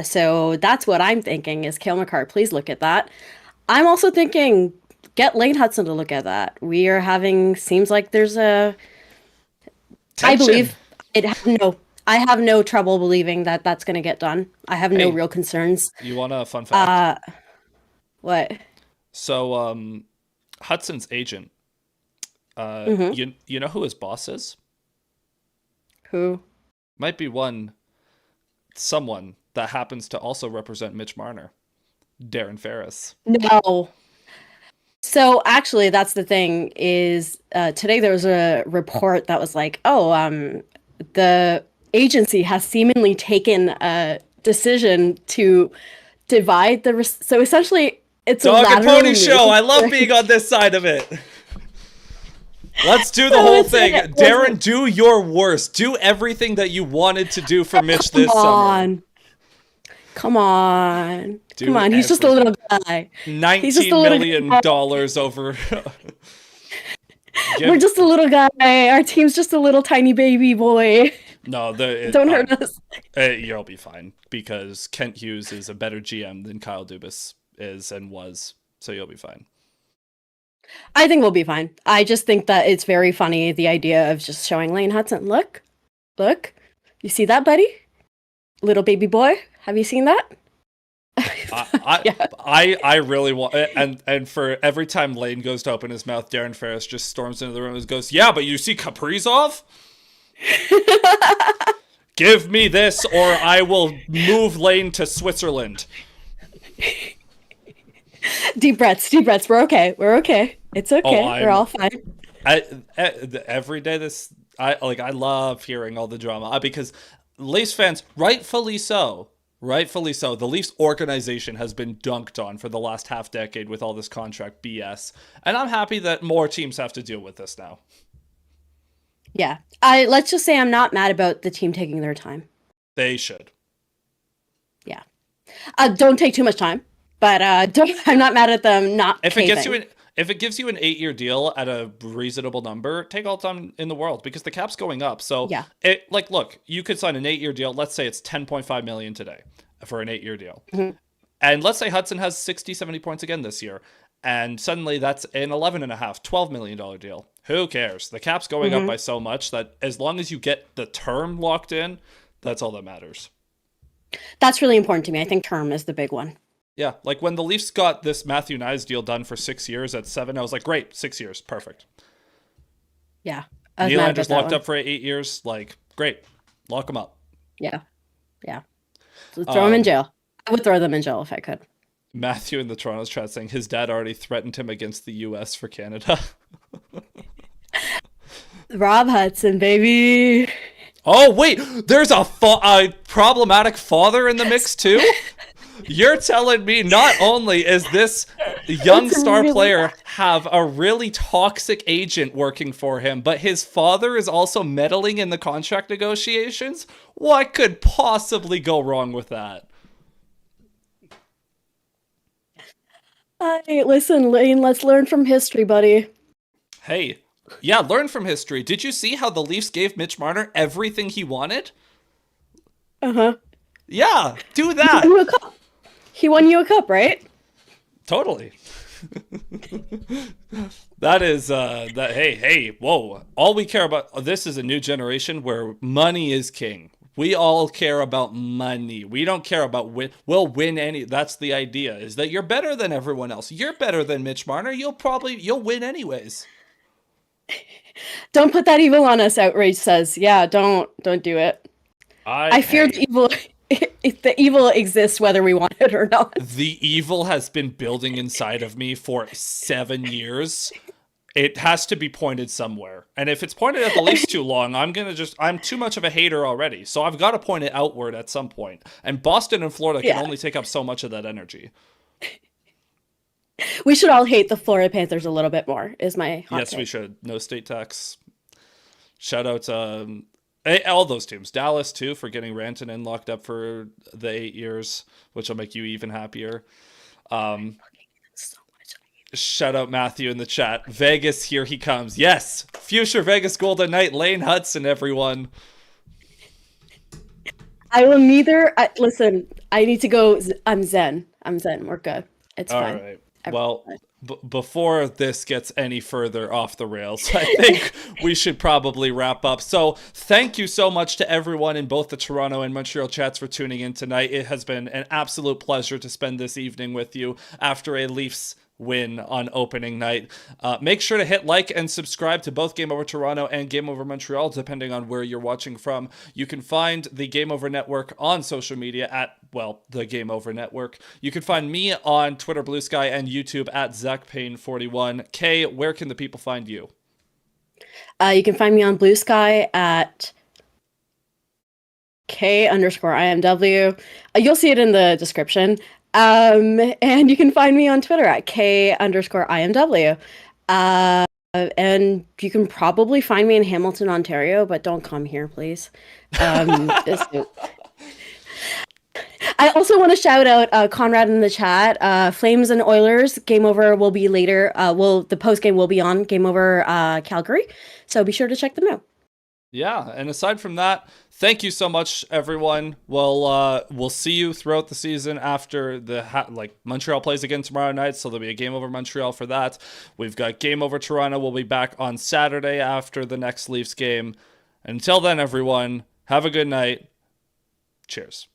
So that's what I'm thinking is Cale Makar, please look at that. I'm also thinking get Lane Hudson to look at that. We are having, seems like there's a, Tension. I have no trouble believing that that's going to get done. I have no real concerns. You want a fun fact? What? So, Hudson's agent, you know who his boss is? Who? Might be someone that happens to also represent Mitch Marner. Darren Ferris. No. So actually, that's the thing is today there was a report that was like, the agency has seemingly taken a decision to divide so essentially it's Dog a and pony show. I love being on this side of it. Let's do the whole thing. Darren, do your worst. Do everything that you wanted to do for Mitch this summer. Come on. He's just a little guy. $19 million over. We're just a little guy. Our team's just a little tiny baby boy. No, don't hurt us. You'll be fine because Kent Hughes is a better GM than Kyle Dubas is and was. So you'll be fine. I think we'll be fine. I just think that it's very funny, the idea of just showing Lane Hudson. Look. You see that, buddy? Little baby boy. Have you seen that? I really want and for every time Lane goes to open his mouth, Darren Ferris just storms into the room and goes, yeah, but you see Kaprizov? Give me this or I will move Lane to Switzerland. Deep breaths. We're okay. It's okay. We're all fine. Every day I love hearing all the drama because Leafs fans, rightfully so. The Leafs organization has been dunked on for the last half decade with all this contract BS. And I'm happy that more teams have to deal with this now. Yeah. Let's just say I'm not mad about the team taking their time. They should. Yeah. Don't take too much time, but I'm not mad at them not caving. If it gives you an 8-year deal at a reasonable number, take all the time in the world because the cap's going up. So yeah. Look, you could sign an 8-year deal. Let's say it's $10.5 million today for an 8-year deal. Mm-hmm. And let's say Hudson has 60, 70 points again this year. And suddenly that's an $11.5 million deal. Who cares? The cap's going up by so much that as long as you get the term locked in, that's all that matters. That's really important to me. I think term is the big one. Yeah, like when the Leafs got this Matthew Nyes deal done for 6 years at 7, I was like, great, 6 years, perfect. Yeah. Nylander's locked up for 8 years, like, great, lock him up. Yeah. So throw him in jail. I would throw them in jail if I could. Matthew in the Toronto's chat saying his dad already threatened him against the U.S. for Canada. Rob Hudson, baby. Oh, wait, there's a problematic father in the mix, too? You're telling me not only is this young star player have a really toxic agent working for him, but his father is also meddling in the contract negotiations? What could possibly go wrong with that? Listen, Lane, let's learn from history, buddy. Hey, yeah, learn from history. Did you see how the Leafs gave Mitch Marner everything he wanted? Uh-huh. Yeah, do that. He won you a cup, right? Totally. That is hey, whoa. All we care about, this is a new generation where money is king. We all care about money. We don't care about we'll win any. That's the idea, is that you're better than everyone else. You're better than Mitch Marner. You'll win anyways. Don't put that evil on us, Outrage says. Yeah, don't do it. I fear the evil. The evil exists whether we want it or not. The evil has been building inside of me for 7 years. It has to be pointed somewhere. And if it's pointed at the Leafs too long, I'm too much of a hater already. So I've got to point it outward at some point. And Boston and Florida can only take up so much of that energy. We should all hate the Florida Panthers a little bit more, is my hot Yes, take. we should. No state tax. Shout out to all those teams. Dallas, too, for getting Rantanen locked up for the 8 years, which will make you even happier. Shout out Matthew in the chat. Vegas, here he comes. Yes, future Vegas Golden Knight, Lane Hudson, everyone. I will neither. Listen, I need to go. I'm zen. We're good. It's All fine. right. Well, before this gets any further off the rails, I think we should probably wrap up. So thank you so much to everyone in both the Toronto and Montreal chats for tuning in tonight. It has been an absolute pleasure to spend this evening with you after a Leafs win on opening night. Make sure to hit like and subscribe to both Game Over Toronto and Game Over Montreal, depending on where you're watching from. You can find the Game Over Network on social media at, well, the Game Over Network. You can find me on Twitter, Bluesky, and YouTube at ZachPayne41. Kay, where can the people find you? You can find me on Bluesky at K_IMW. You'll see it in the description. And you can find me on Twitter at K_IMW. And you can probably find me in Hamilton, Ontario, but don't come here, please. I also want to shout out Conrad in the chat. Flames and Oilers Game Over will be later. The post game will be on Game Over Calgary, so be sure to check them out. Yeah, and aside from that, thank you so much, everyone. We'll see you throughout the season after Montreal plays again tomorrow night, so there'll be a Game Over Montreal for that. We've got Game Over Toronto. We'll be back on Saturday after the next Leafs game. Until then, everyone, have a good night. Cheers.